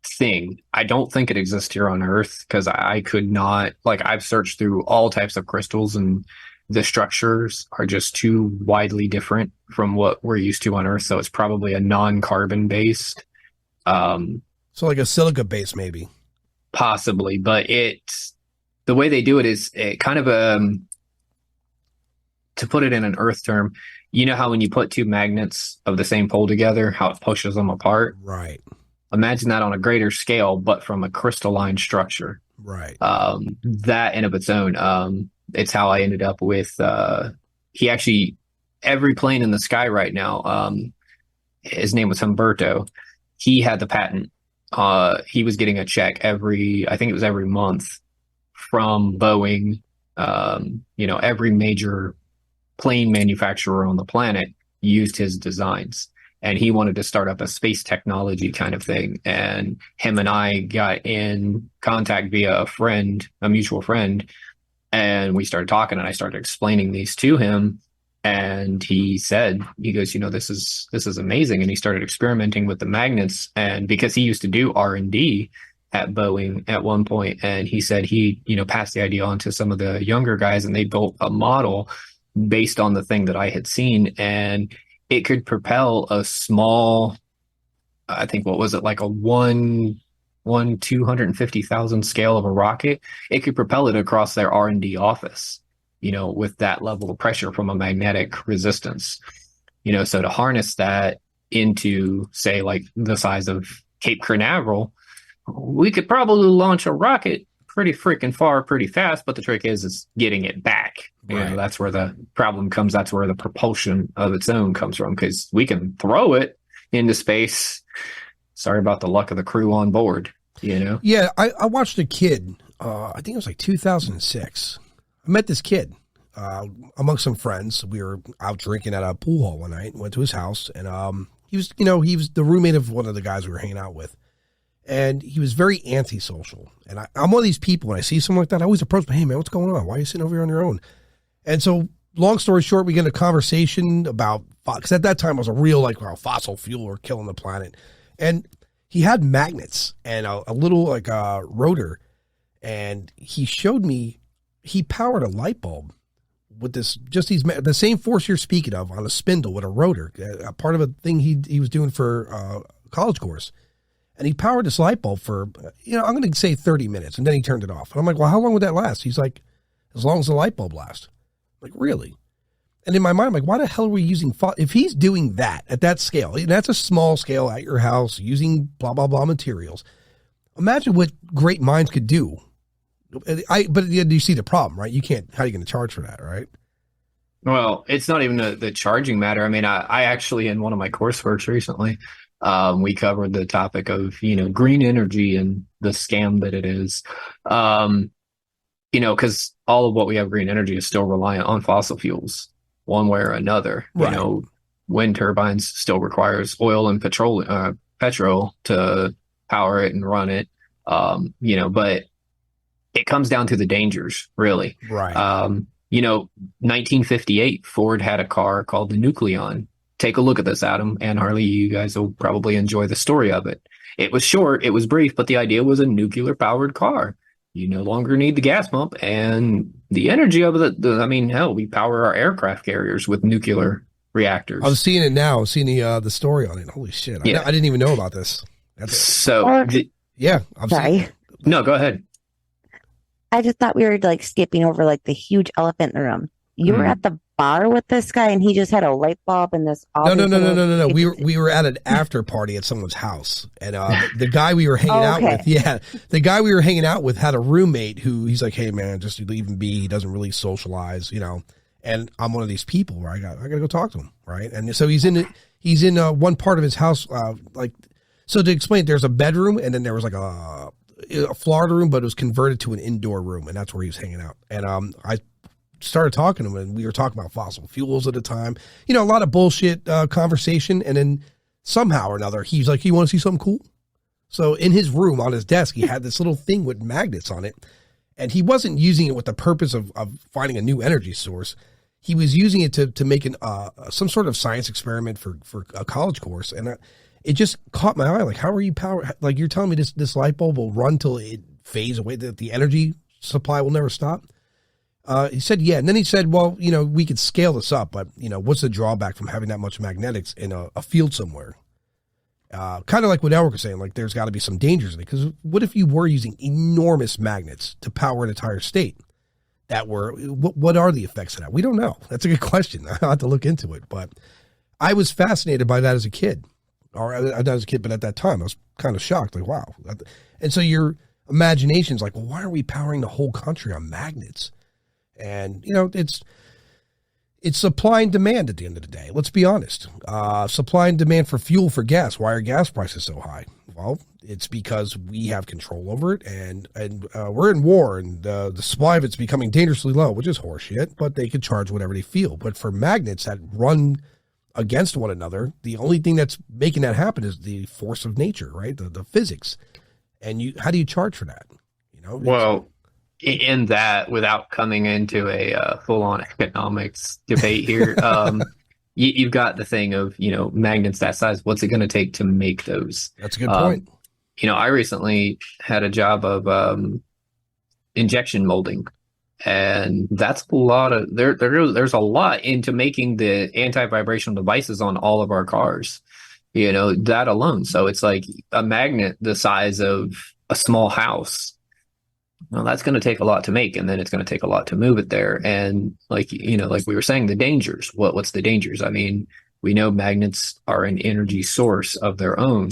thing. I don't think it exists here on Earth because I could not, like, I've searched through all types of crystals and the structures are just too widely different from what we're used to on Earth. So it's probably a non-carbon based. So like a silica base, maybe. Possibly, but the way they do it is kind of to put it in an Earth term, you know how when you put two magnets of the same pole together, how it pushes them apart? Right. Imagine that on a greater scale, but from a crystalline structure. Right. That in of its own, it's how I ended up with, every plane in the sky right now, his name was Humberto. He had the patent. He was getting a check every month from Boeing. Every major plane manufacturer on the planet used his designs, and he wanted to start up a space technology kind of thing. And him and I got in contact via a mutual friend, and we started talking, and I started explaining these to him. And he goes, this is amazing. And he started experimenting with the magnets. And because he used to do R&D at Boeing at one point, and he said he passed the idea on to some of the younger guys, and they built a model based on the thing that I had seen, and it could propel a small, I think, what was it, like a 250,000 scale of a rocket. It could propel it across their R&D office, with that level of pressure from a magnetic resistance. So to harness that into, say, like the size of Cape Canaveral, we could probably launch a rocket pretty freaking far, pretty fast, but the trick is getting it back. Right. That's where the problem comes. That's where the propulsion of its own comes from, because we can throw it into space. Sorry about the luck of the crew on board, Yeah, I watched a kid, I think it was like 2006. I met this kid amongst some friends. We were out drinking at a pool hall one night. Went to his house, and he was the roommate of one of the guys we were hanging out with, and he was very antisocial. And I'm one of these people when I see someone like that, I always approach him. Hey man, what's going on? Why are you sitting over here on your own? And so, long story short, we get a conversation about, because at that time it was a real fossil fuel were killing the planet, and he had magnets and a little rotor, and he showed me he powered a light bulb with the same force you're speaking of on a spindle with a rotor, a part of a thing he was doing for a college course. And he powered this light bulb for, I'm going to say 30 minutes, and then he turned it off. And I'm like, well, how long would that last? He's like, as long as the light bulb lasts. I'm like, really? And in my mind, I'm like, why the hell are we using, if he's doing that at that scale, and that's a small scale at your house using blah, blah, blah materials. Imagine what great minds could do. But you see the problem, right? How are you going to charge for that, right? Well, it's not even the charging matter. I mean, I actually, in one of my courseworks recently, we covered the topic of, green energy and the scam that it is. Because all of what we have green energy is still reliant on fossil fuels one way or another. Right. Wind turbines still requires oil and petrol to power it and run it. But it comes down to the dangers, really. Right. 1958, Ford had a car called the Nucleon. Take a look at this, Adam and Harley. You guys will probably enjoy the story of it. It was short, it was brief, but the idea was a nuclear-powered car. You no longer need the gas pump, and the energy of we power our aircraft carriers with nuclear reactors. I'm seeing it now. I'm seeing the story on it. Holy shit. Yeah. I didn't even know about this. Sorry. No, go ahead. I just thought we were skipping over the huge elephant in the room. You were at the bar with this guy, and he just had a light bulb in this. No. We were at an after party at someone's house, and the guy we were hanging out with, had a roommate who he's like, "Hey man, just leave him be. He doesn't really socialize, And I'm one of these people where I got to go talk to him, right? And so he's in one part of his house, so to explain, there's a bedroom, and then there was a Florida room, but it was converted to an indoor room, and that's where he was hanging out. And I started talking to him, and we were talking about fossil fuels at the time, a lot of bullshit conversation. And then somehow or another, he's like, you want to see something cool? So in his room on his desk, he had this little thing with magnets on it, and he wasn't using it with the purpose of finding a new energy source. He was using it to make some sort of science experiment for a college course. And it just caught my eye. Like, how are you you're telling me this light bulb will run till it fades away, that the energy supply will never stop? He said, yeah. And then he said, well, we could scale this up, but what's the drawback from having that much magnetics in a field somewhere? Kind of like what Elric was saying, there's got to be some dangers in it. Because what if you were using enormous magnets to power an entire state? What are the effects of that? We don't know. That's a good question. I'll have to look into it. But I was fascinated by that as a kid. Or not as a kid, but at that time, I was kind of shocked. Like, wow. And so your imagination's like, well, why are we powering the whole country on magnets? And, it's supply and demand at the end of the day. Let's be honest. Supply and demand for fuel, for gas. Why are gas prices so high? Well, it's because we have control over it, and we're in war, and the supply of it's becoming dangerously low, which is horseshit, but they could charge whatever they feel. But for magnets that run against one another, the only thing that's making that happen is the force of nature, right? The physics. And how do you charge for that? Well, in that, without coming into a full-on economics debate here, you've got the thing of, magnets that size. What's it going to take to make those? That's a good point. I recently had a job of injection molding, and that's a lot of there's a lot into making the anti-vibrational devices on all of our cars. That alone. So it's like a magnet the size of a small house. Well, that's going to take a lot to make, and then it's going to take a lot to move it there. And like we were saying, the dangers. What's the dangers? I mean, we know magnets are an energy source of their own.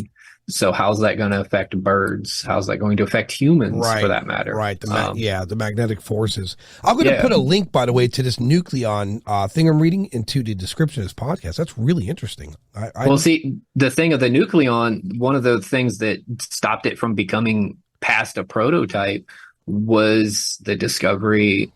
So how's that going to affect birds? How's that going to affect humans, for that matter? Right. The magnetic forces. I'm going to put a link, by the way, to this Nucleon thing I'm reading into the description of this podcast. That's really interesting. See, the thing of the Nucleon, one of the things that stopped it from becoming past a prototype was the discovery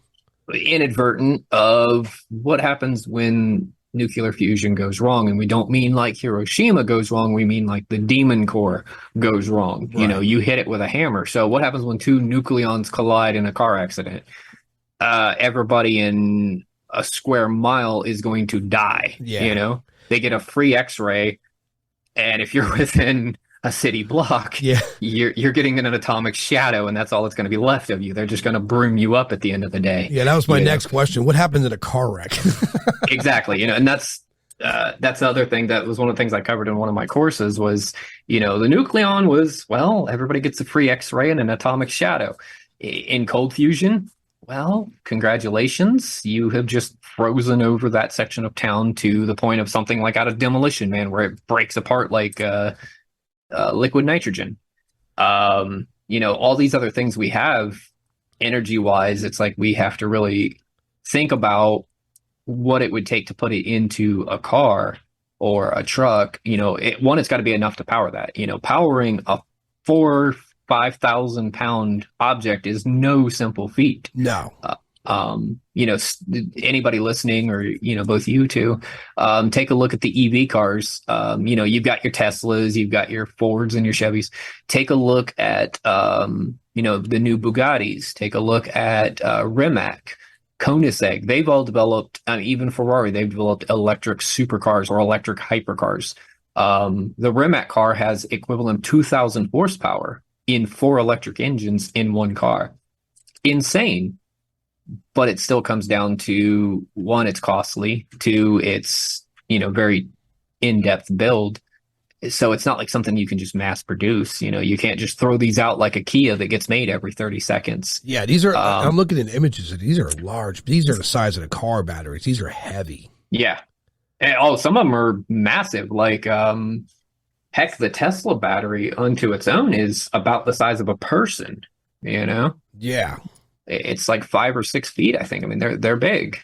inadvertent of what happens when nuclear fusion goes wrong. And we don't mean like Hiroshima goes wrong. We mean like the demon core goes wrong. You know, Right. you hit it with a hammer. So what happens when two nucleons collide in a car accident? Everybody in a square mile is going to die. Yeah. You know, they get a free X-ray, and if you're within a city block, Yeah. you're getting an atomic shadow, and that's all that's going to be left of you. They're just going to broom you up at the end of the day. Yeah, that was my You know? next question. What happens in a car wreck? Exactly. You know, and that's the other thing that was one of the things I covered in one of my courses was, you know, the nucleon was, well, everybody gets a free X-ray and an atomic shadow. In cold fusion, well, congratulations. You have just frozen over that section of town to the point of something like out of Demolition Man, where it breaks apart like liquid nitrogen. You know, all these other things we have energy wise, it's like we have to really think about what it would take to put it into a car or a truck. You know, it's got to be enough to power that. You know, powering a 5,000 pound object is no simple feat. No. You know, anybody listening, or, you know, both you two, take a look at the EV cars. You know, you've got your Teslas, you've got your Fords and your Chevys. Take a look at, you know, the new Bugattis. Take a look at Rimac, Koenigsegg. They've all developed, even Ferrari, they've developed electric supercars or electric hypercars. The Rimac car has equivalent 2,000 horsepower in 4 electric engines in one car. Insane. But it still comes down to, one, it's costly. 2, it's, you know, very in-depth build. So it's not like something you can just mass produce. You know, you can't just throw these out like a Kia that gets made every 30 seconds. Yeah, these are, I'm looking at images. These are large. These are the size of the car batteries. These are heavy. Yeah. And, some of them are massive. Like, heck, the Tesla battery unto its own is about the size of a person, you know? Yeah. It's like 5 or 6 feet, I think. I mean, they're big.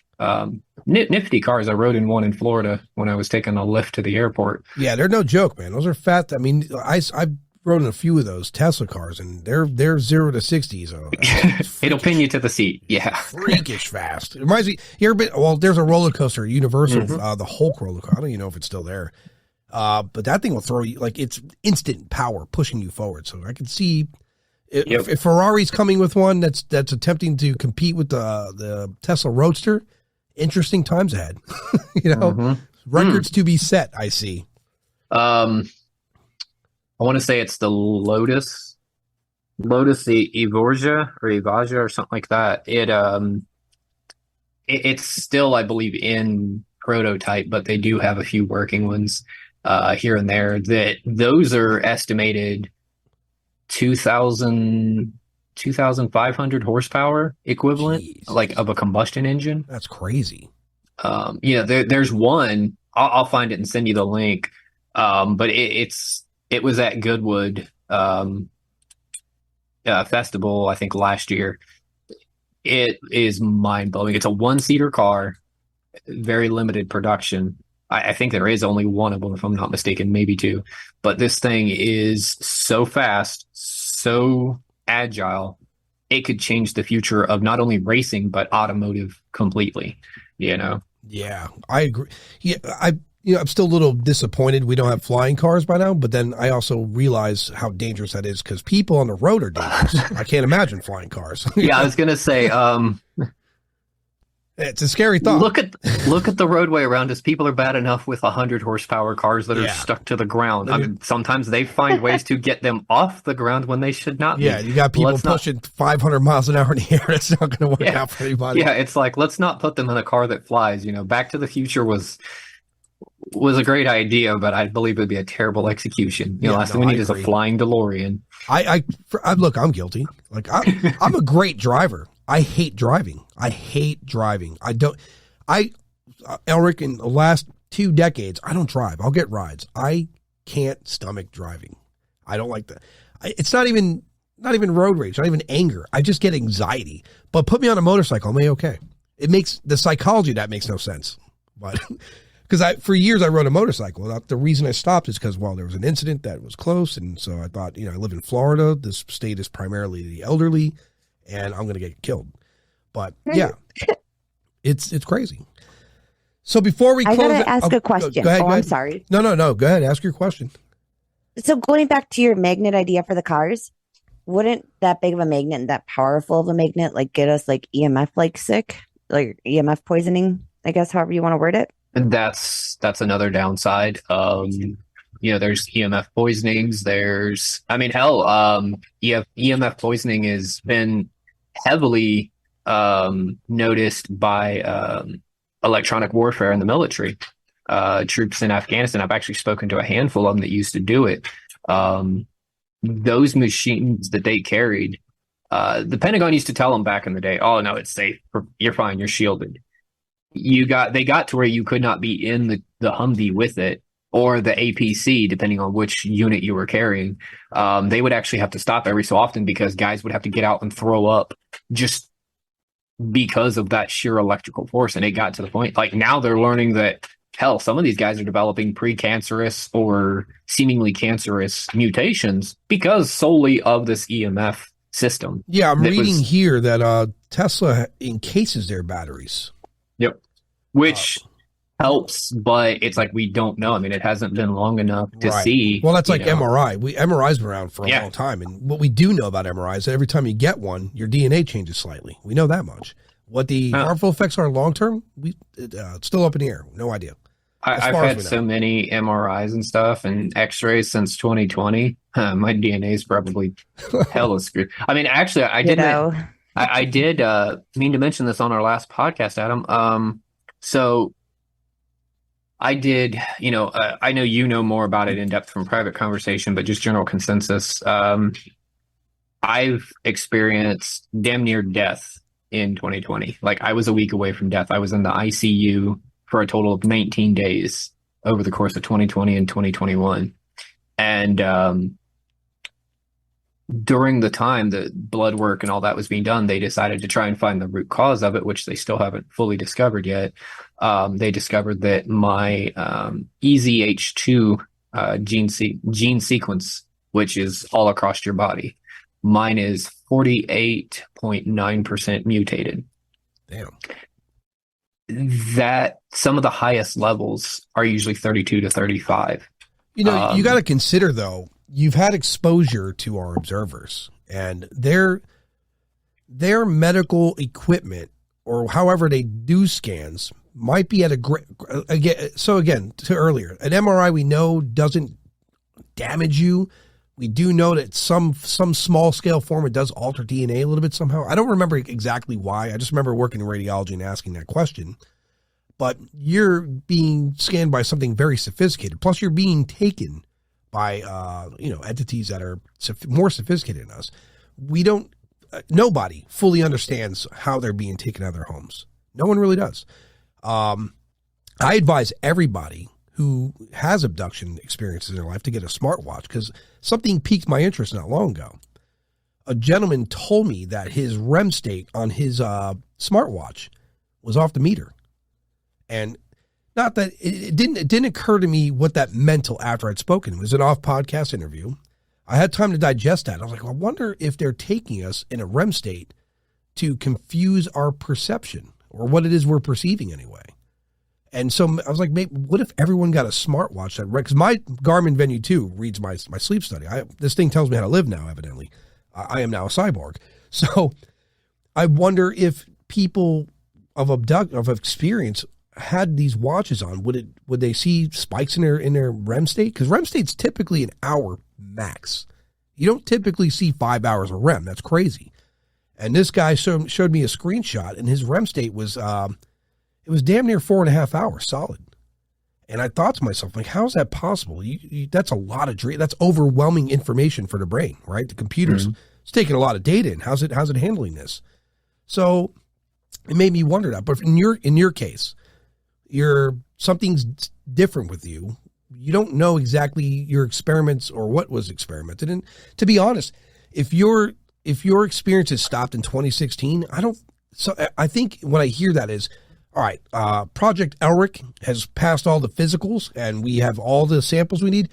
Nifty cars. I rode in one in Florida when I was taking a lift to the airport. Yeah, they're no joke, man. Those are fat. I mean, I rode in a few of those Tesla cars, and they're 0 to 60. So it'll pin you to the seat. Yeah, freakish fast. It reminds me. You ever been? Well, there's a roller coaster, Universal, the Hulk roller coaster. I don't even know if it's still there. But that thing will throw you, like, it's instant power pushing you forward. So I can see. If Ferrari's coming with one that's attempting to compete with the Tesla Roadster, interesting times ahead. You know, records to be set. I see. I want to say it's the Lotus Evorja or something like that. It's still, I believe, in prototype, but they do have a few working ones here and there. Those are estimated 2,500 horsepower equivalent. Jeez. Like of a combustion engine. That's crazy. You know, there's one, I'll find it and send you the link. But it was at Goodwood festival, I think last year. It is mind blowing. It's a 1-seater car, very limited production. I think there is only one of them, if I'm not mistaken, maybe 2. But this thing is so fast, so agile, it could change the future of not only racing, but automotive completely, you know? Yeah, I agree. Yeah, I'm still a little disappointed we don't have flying cars by now, but then I also realize how dangerous that is because people on the road are dangerous. I can't imagine flying cars. Yeah, I was going to say, it's a scary thought. Look at the roadway around us. People are bad enough with 100 horsepower cars that are stuck to the ground. I mean, sometimes they find ways to get them off the ground when they should not be. Yeah, you got people pushing 500 miles an hour in the air. That's not going to work out for anybody. Yeah, it's like, let's not put them in a car that flies. You know, Back to the Future was a great idea, but I believe it'd be a terrible execution. You know, last thing we need is a flying DeLorean. Look, I'm guilty. Like I'm a great driver. I hate driving. Elric, in the last 2 decades, I don't drive. I'll get rides. I can't stomach driving. I don't like that. It's not even road rage, not even anger. I just get anxiety. But put me on a motorcycle, I'm okay. It makes the psychology that makes no sense. But because for years I rode a motorcycle. The reason I stopped is because, well, there was an incident that was close, and so I thought, I live in Florida. This state is primarily the elderly, and I'm going to get killed. But yeah, it's crazy. So before we I close, gotta ask a question. Go ahead, I'm sorry. No. Go ahead. Ask your question. So going back to your magnet idea for the cars, wouldn't that big of a magnet and that powerful of a magnet like get us like EMF like sick, like EMF poisoning? I guess however you want to word it. And that's another downside. There's EMF poisonings. EMF poisoning has been heavily noticed by electronic warfare in the military. Troops in Afghanistan. I've actually spoken to a handful of them that used to do it. Those machines that they carried, the Pentagon used to tell them back in the day, "Oh no, it's safe. You're fine. You're shielded." They got to where you could not be in the Humvee with it or the APC, depending on which unit you were carrying. They would actually have to stop every so often because guys would have to get out and throw up just because of that sheer electrical force. And it got to the point, like now they're learning that, hell, some of these guys are developing precancerous or seemingly cancerous mutations because solely of this EMF system. Yeah, I'm reading here that Tesla encases their batteries. Yep. Which helps, but it's like we don't know. I mean, it hasn't been long enough to see. Well, that's like MRI. MRI's been around for a long time. And what we do know about MRI is that every time you get one, your DNA changes slightly. We know that much. What the harmful effects are long term, it's still up in the air. No idea. I've had so many MRIs and stuff and X-rays since 2020. My DNA is probably hella screwed. I mean, actually, I did mean to mention this on our last podcast, Adam. So I did, I know you know more about it in depth from private conversation, but just general consensus. I've experienced damn near death in 2020. Like I was a week away from death. I was in the ICU for a total of 19 days over the course of 2020 and 2021. And during the time the blood work and all that was being done, they decided to try and find the root cause of it, which they still haven't fully discovered yet. They discovered that my EZH2 gene sequence, which is all across your body, mine is 48.9% mutated. Damn. That some of the highest levels are usually 32 to 35. You got to consider though, you've had exposure to our observers and their medical equipment or however they do scans might be at a great, again, to earlier, an MRI we know doesn't damage you. We do know that some small scale form, it does alter DNA a little bit somehow. I don't remember exactly why. I just remember working in radiology and asking that question. But you're being scanned by something very sophisticated. Plus, you're being taken by entities that are more sophisticated than us. Nobody fully understands how they're being taken out of their homes. No one really does. I advise everybody who has abduction experiences in their life to get a smartwatch because something piqued my interest not long ago. A gentleman told me that his REM state on his smartwatch was off the meter. And not that it didn't occur to me what that meant till after I'd spoken. It was an off podcast interview. I had time to digest that. I was like, I wonder if they're taking us in a REM state to confuse our perception or what it is we're perceiving anyway. And so I was like, maybe, what if everyone got a smartwatch that, because my Garmin Venue 2 reads my sleep study. This thing tells me how to live now, evidently. I am now a cyborg. So I wonder if people of experience had these watches on, would they see spikes in their REM state? Because REM state's typically an hour max. You don't typically see 5 hours of REM. That's crazy. And this guy showed me a screenshot, and his REM state was it was damn near 4.5 hours solid. And I thought to myself, like, how is that possible? That's a lot of that's overwhelming information for the brain, right? The computer's it's taking a lot of data in. How's it handling this? So it made me wonder that. But in your case, something's different with you. You don't know exactly your experiments or what was experimented. And to be honest, if your experience is stopped in 2016, I think what I hear that is, all right, Project Elric has passed all the physicals and we have all the samples we need.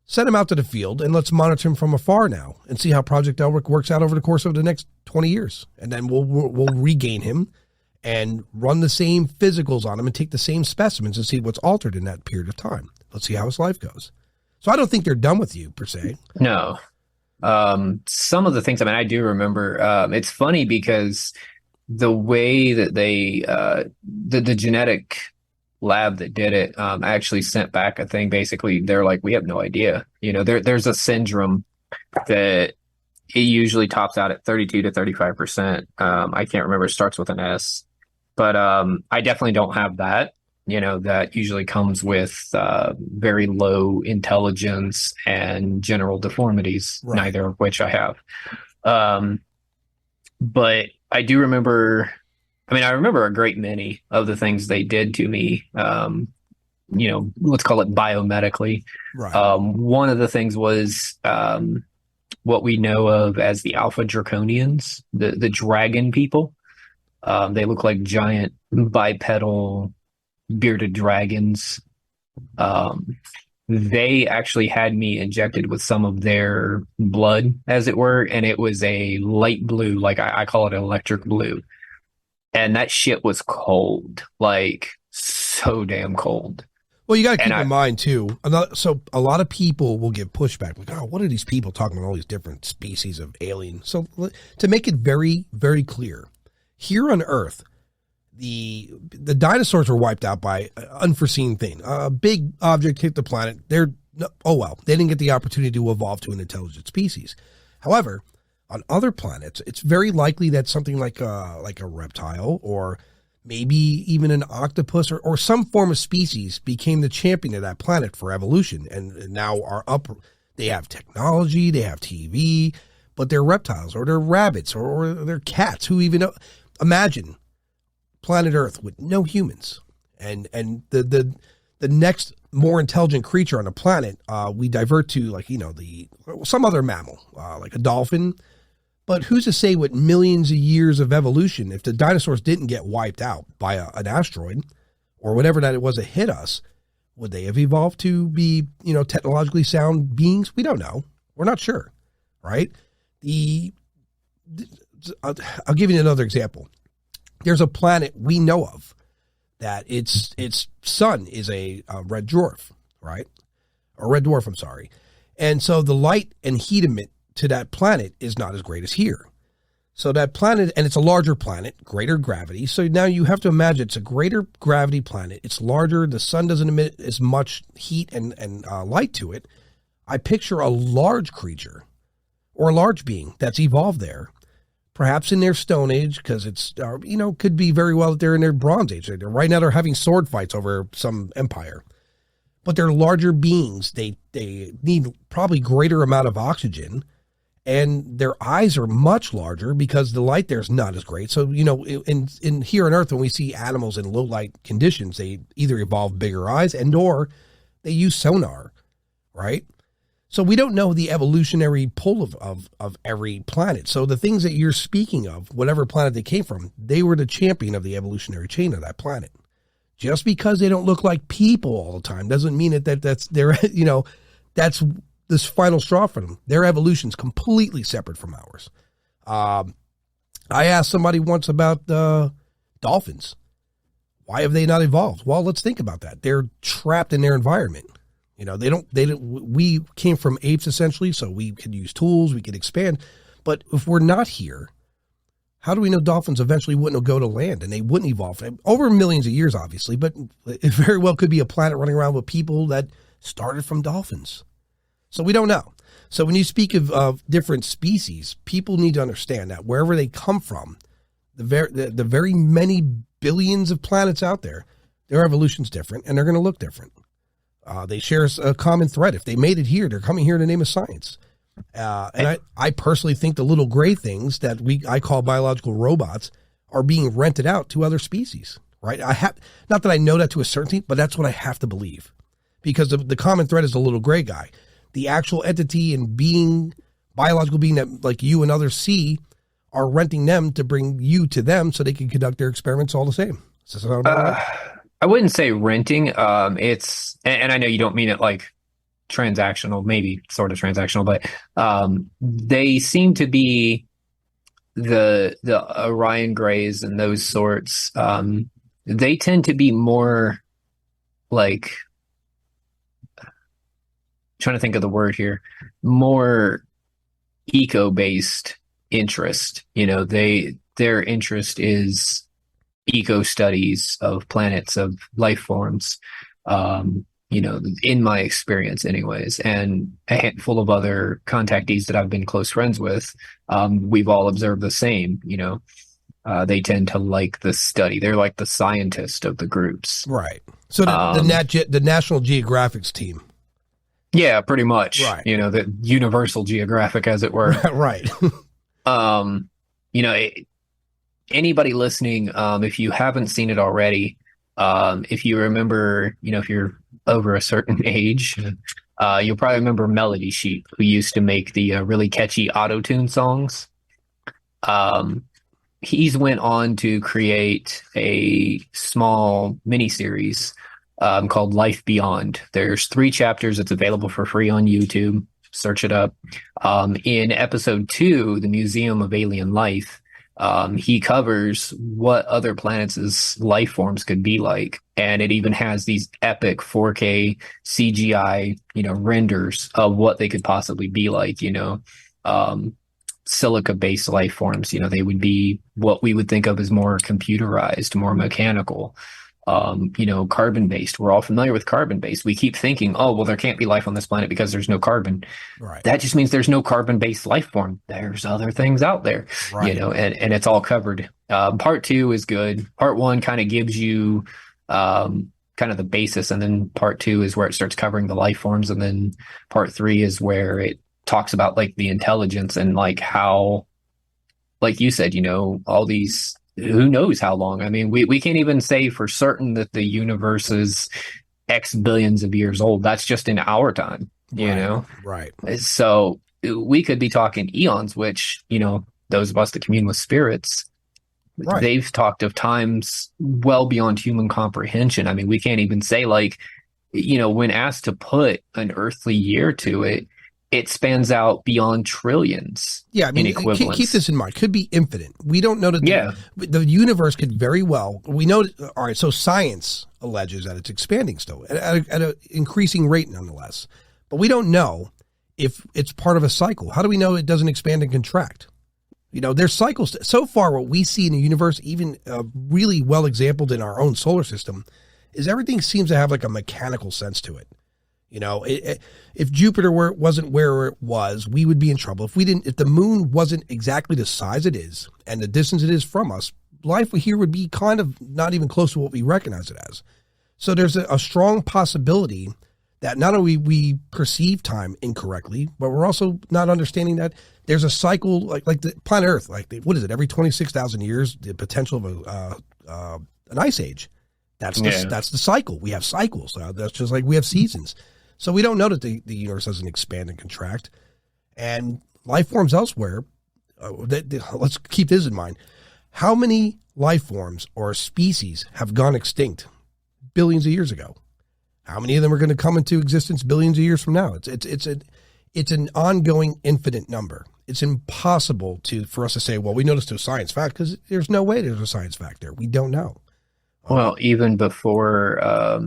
Send him out to the field and let's monitor him from afar now and see how Project Elric works out over the course of the next 20 years. And then we'll regain him and run the same physicals on him and take the same specimens and see what's altered in that period of time. Let's see how his life goes. So I don't think they're done with you per se. No. Some of the things, I mean, I do remember, it's funny because the way that they, the genetic lab that did it, actually sent back a thing. Basically, they're like, we have no idea. You know, there's a syndrome that it usually tops out at 32 to 35%. I can't remember. It starts with an S, but I definitely don't have that. You know, that usually comes with very low intelligence and general deformities, right. Neither of which I have. But I do remember, I mean, I remember a great many of the things they did to me, you know, let's call it biomedically. Right. One of the things was what we know of as the Alpha Draconians, the dragon people. They look like giant bipedal bearded dragons. They actually had me injected with some of their blood, as it were, and it was a light blue, like I call it electric blue. And that shit was cold, like so damn cold. Well, you got to keep in mind, too, so a lot of people will give pushback, like, oh, what are these people talking about all these different species of aliens? So to make it very, very clear, here on Earth, the dinosaurs were wiped out by an unforeseen thing. A big object hit the planet. They didn't get the opportunity to evolve to an intelligent species. However, on other planets, it's very likely that something like a reptile or maybe even an octopus or some form of species became the champion of that planet for evolution, and now are up. They have technology, they have TV, but they're reptiles or they're rabbits or they're cats. Who even know? Imagine planet Earth with no humans, and the next more intelligent creature on the planet, we divert to, like, you know, some other mammal, like a dolphin. But who's to say with millions of years of evolution, if the dinosaurs didn't get wiped out by an asteroid or whatever that it was that hit us, would they have evolved to be, you know, technologically sound beings? We don't know. We're not sure, right? I'll give you another example. There's a planet we know of that its sun is a red dwarf, right? Or red dwarf, I'm sorry. And so the light and heat emit to that planet is not as great as here. So that planet, and it's a larger planet, greater gravity. So now you have to imagine it's a greater gravity planet. It's larger. The sun doesn't emit as much heat and light to it. I picture a large creature or a large being that's evolved there, perhaps in their Stone Age, because it's, you know, could be very well that they're in their Bronze Age. Right now they're having sword fights over some empire. But they're larger beings. They need probably greater amount of oxygen. And their eyes are much larger because the light there is not as great. So, you know, in here on Earth, when we see animals in low light conditions, they either evolve bigger eyes or they use sonar, right? So we don't know the evolutionary pull of every planet. So the things that you're speaking of, whatever planet they came from, they were the champion of the evolutionary chain of that planet. Just because they don't look like people all the time doesn't mean that's their, you know, that's this final straw for them. Their evolution's completely separate from ours. I asked somebody once about dolphins. Why have they not evolved? Well, let's think about that. They're trapped in their environment. You know, we came from apes essentially, so we could use tools, we could expand. But if we're not here, how do we know dolphins eventually wouldn't go to land and they wouldn't evolve? Over millions of years, obviously, but it very well could be a planet running around with people that started from dolphins. So we don't know. So when you speak of different species, people need to understand that wherever they come from, the very many billions of planets out there, their evolution's different and they're going to look different. They share a common thread. If they made it here, they're coming here in the name of science. And I personally think the little gray things that I call biological robots are being rented out to other species, right? Not that I know that to a certainty, but that's what I have to believe, because the common thread is the little gray guy. The actual entity and being, biological being that like you and others see, are renting them to bring you to them so they can conduct their experiments all the same. Does that sound about right? I wouldn't say renting. It's, and I know you don't mean it like transactional, maybe sort of transactional, but they seem to be the Orion Grays and those sorts. They tend to be more like, trying to think of the word here, more eco-based interest. Their interest is eco studies of planets, of life forms. In my experience anyways, and a handful of other contactees that I've been close friends with, we've all observed the same. They tend to like the study. They're like the scientist of the groups. Right. So the National Geographic's team. Yeah, pretty much. Right. The Universal Geographic, as it were. Right. Anybody listening, if you haven't seen it already, if you remember, if you're over a certain age, you'll probably remember Melody Sheep, who used to make the really catchy auto-tune songs. He's went on to create a small miniseries called Life Beyond. There's 3 chapters. It's available for free on YouTube. Search it up. In episode 2, The Museum of Alien Life, he covers what other planets' life forms could be like. And it even has these epic 4K CGI, renders of what they could possibly be like, silica-based life forms. They would be what we would think of as more computerized, more mechanical. Carbon-based. We're all familiar with carbon-based. We keep thinking, oh, well, there can't be life on this planet because there's no carbon. Right. That just means there's no carbon-based life form. There's other things out there, right. And it's all covered. Part 2 is good. Part 1 kind of gives you kind of the basis, and then part 2 is where it starts covering the life forms, and then part 3 is where it talks about like the intelligence and like how, like you said, all these, who knows how long. I mean, we can't even say for certain that the universe is X billions of years old. That's just in our time, Right. So we could be talking eons, which, those of us that commune with spirits, right, they've talked of times well beyond human comprehension. I mean, we can't even say, like, when asked to put an earthly year to it, it spans out beyond trillions. Yeah, I mean, keep this in mind. Could be infinite. We don't know that the universe could very well. We know. All right, so science alleges that it's expanding still at an increasing rate, nonetheless. But we don't know if it's part of a cycle. How do we know it doesn't expand and contract? There's cycles. So far, what we see in the universe, even really well exampled in our own solar system, is everything seems to have like a mechanical sense to it. If Jupiter wasn't where it was, we would be in trouble. If the moon wasn't exactly the size it is and the distance it is from us, life here would be kind of not even close to what we recognize it as. So there's a strong possibility that not only we perceive time incorrectly, but we're also not understanding that there's a cycle like the planet Earth. What is it? Every 26,000 years, the potential of an ice age. That's the cycle. We have cycles. That's just like we have seasons. So we don't know that the universe doesn't expand and contract, and life forms elsewhere. Let's keep this in mind. How many life forms or species have gone extinct billions of years ago? How many of them are going to come into existence billions of years from now? It's an ongoing infinite number. It's impossible for us to say, well, we know this to a science fact, because there's no way there's a science fact there. We don't know. Well, even before, I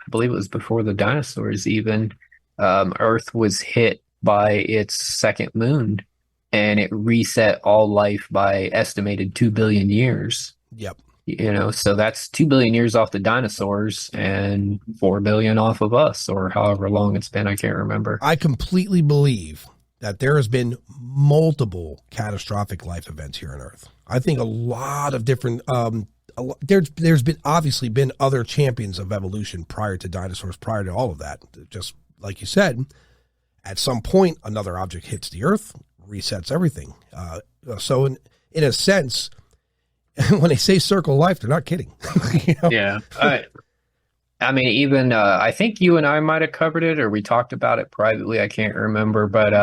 believe it was before the dinosaurs even, Earth was hit by its second moon, and it reset all life by estimated 2 billion years. Yep. So that's 2 billion years off the dinosaurs and 4 billion off of us, or however long it's been. I can't remember. I completely believe that there has been multiple catastrophic life events here on Earth. I think a lot of different, there's been obviously been other champions of evolution prior to dinosaurs, prior to all of that. Just like you said, at some point, another object hits the Earth, resets everything. So in a sense, when they say circle of life, they're not kidding. Yeah. I mean, even I think you and I might have covered it, or we talked about it privately. I can't remember, but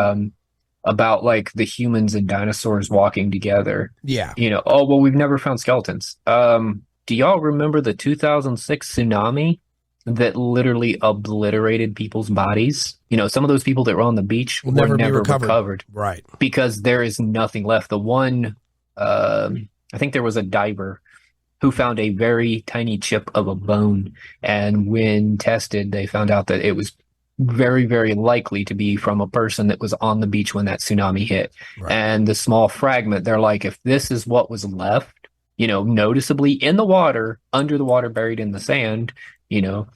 about like the humans and dinosaurs walking together. Yeah. Oh, well, we've never found skeletons. Do y'all remember the 2006 tsunami? that literally obliterated people's bodies. You know, some of those people that were on the beach Will were never be never recovered. recovered Right. because there is nothing left. The one, I think there was a diver who found a very tiny chip of a bone, and when tested, they found out that it was very, very likely to be from a person that was on the beach when that tsunami hit. Right. And the small fragment, they're like, if this is what was left, you know, noticeably in the water, under the water, buried in the sand, you know.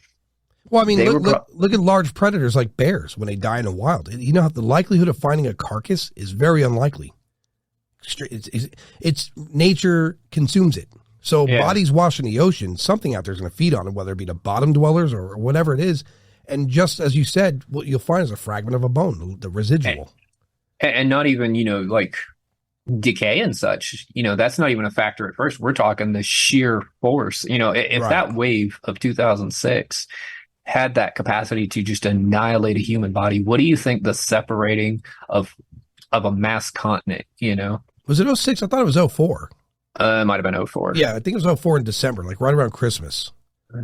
Well, I mean, They look at large predators like bears when they die in the wild. You know, the likelihood of finding a carcass is very unlikely. It's nature consumes it. So bodies wash in the ocean, something out there is going to feed on it, whether it be the bottom dwellers or whatever it is. And just as you said, what you'll find is a fragment of a bone, the residual. And not even, you know, like decay and such, you know, that's not even a factor at first. We're talking the sheer force. You know, if that wave of 2006 had that capacity to just annihilate a human body, what do you think the separating of a mass continent, you know? Was it 06? I thought it was 04. It might have been 04. Yeah, I think it was 04 in December, like right around Christmas.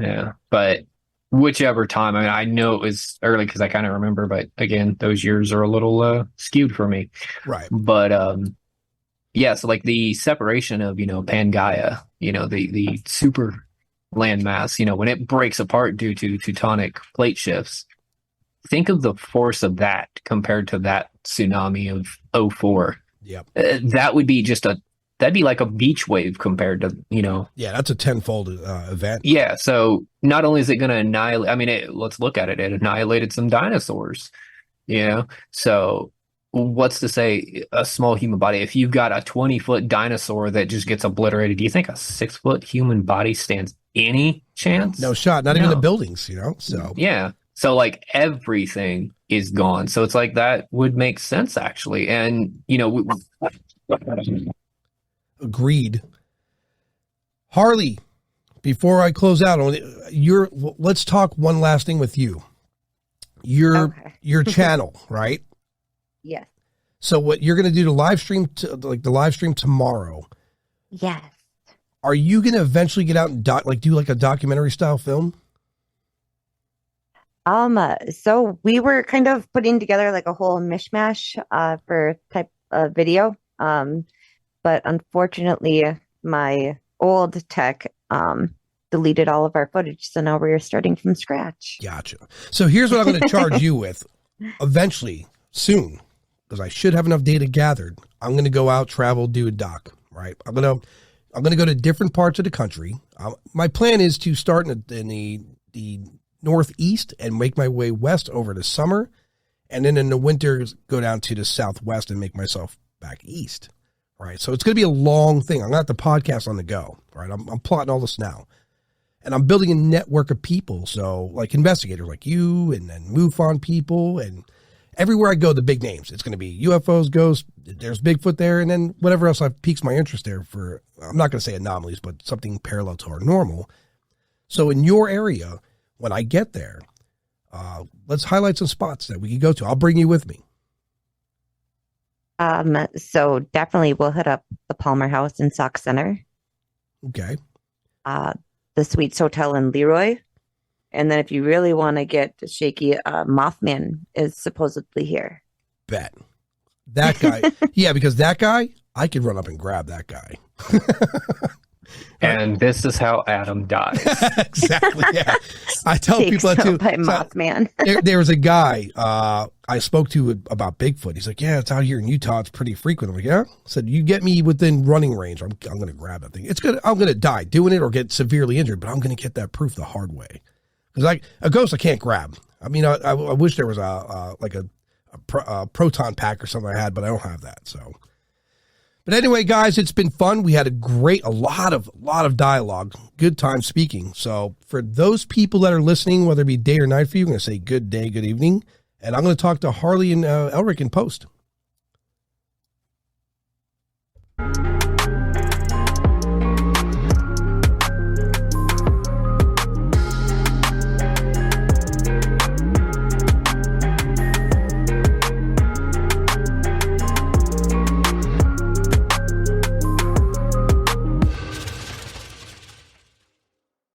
Yeah, but whichever time, I mean, I know it was early because I kind of remember, but again, those years are a little skewed for me. Right. But yeah, so like the separation of, you know, Pangaea, you know, the super landmass, you know, when it breaks apart due to tectonic plate shifts, think of the force of that compared to that tsunami of 04. Yep. That would be that'd be like a beach wave compared to, you know. Yeah, that's a tenfold event. Yeah, so not only is it going to annihilate, I mean, let's look at it. It annihilated some dinosaurs, you know. So what's to say a small human body? If you've got a 20-foot dinosaur that just gets obliterated, do you think a 6-foot human body stands any chance? No shot. Not even the buildings, you know. So yeah. So like everything is gone. So it's like that would make sense actually. And you know, agreed. Harley, before I close out, let's talk one last thing with you. Your channel, right? Yes. So what you're going to do the live stream tomorrow? Yes. Are you going to eventually get out and do like a documentary style film? So we were kind of putting together like a whole mishmash for type of video. But unfortunately my old tech deleted all of our footage, so now we're starting from scratch. Gotcha. So here's what I'm going to charge you with eventually, soon, because I should have enough data gathered. I'm going to go out, travel, do a doc, right? I'm going to go to different parts of the country. My plan is to start in the northeast and make my way west over the summer, and then in the winter go down to the southwest and make myself back east, right? So it's going to be a long thing. I'm going to have the podcast on the go, right? I'm plotting all this now, and I'm building a network of people. So like investigators like you, and then MUFON people, and everywhere I go, the big names. It's going to be UFOs, ghosts, there's Bigfoot there, and then whatever else piques my interest there for, I'm not going to say anomalies, but something parallel to our normal. So in your area, when I get there, let's highlight some spots that we can go to. I'll bring you with me. So definitely we'll hit up the Palmer House in Sauk Center. Okay. The Sweets Hotel in Leroy. And then if you really want to get shaky, Mothman is supposedly here. Bet. That guy. Yeah, because that guy, I could run up and grab that guy. And this is how Adam dies. Exactly. Yeah. I tell people that too. By Mothman. There was a guy I spoke to about Bigfoot. He's like, yeah, it's out here in Utah. It's pretty frequent. I'm like, yeah. I said, you get me within running range, I'm going to grab that thing. I'm going to die doing it or get severely injured, but I'm going to get that proof the hard way. Because like a ghost, I can't grab. I mean, I wish there was a proton pack or something I had, but I don't have that. So. But anyway, guys, it's been fun. We had a lot of dialogue, good time speaking. So for those people that are listening, whether it be day or night for you, I'm going to say good day, good evening. And I'm going to talk to Harley and Elric in post.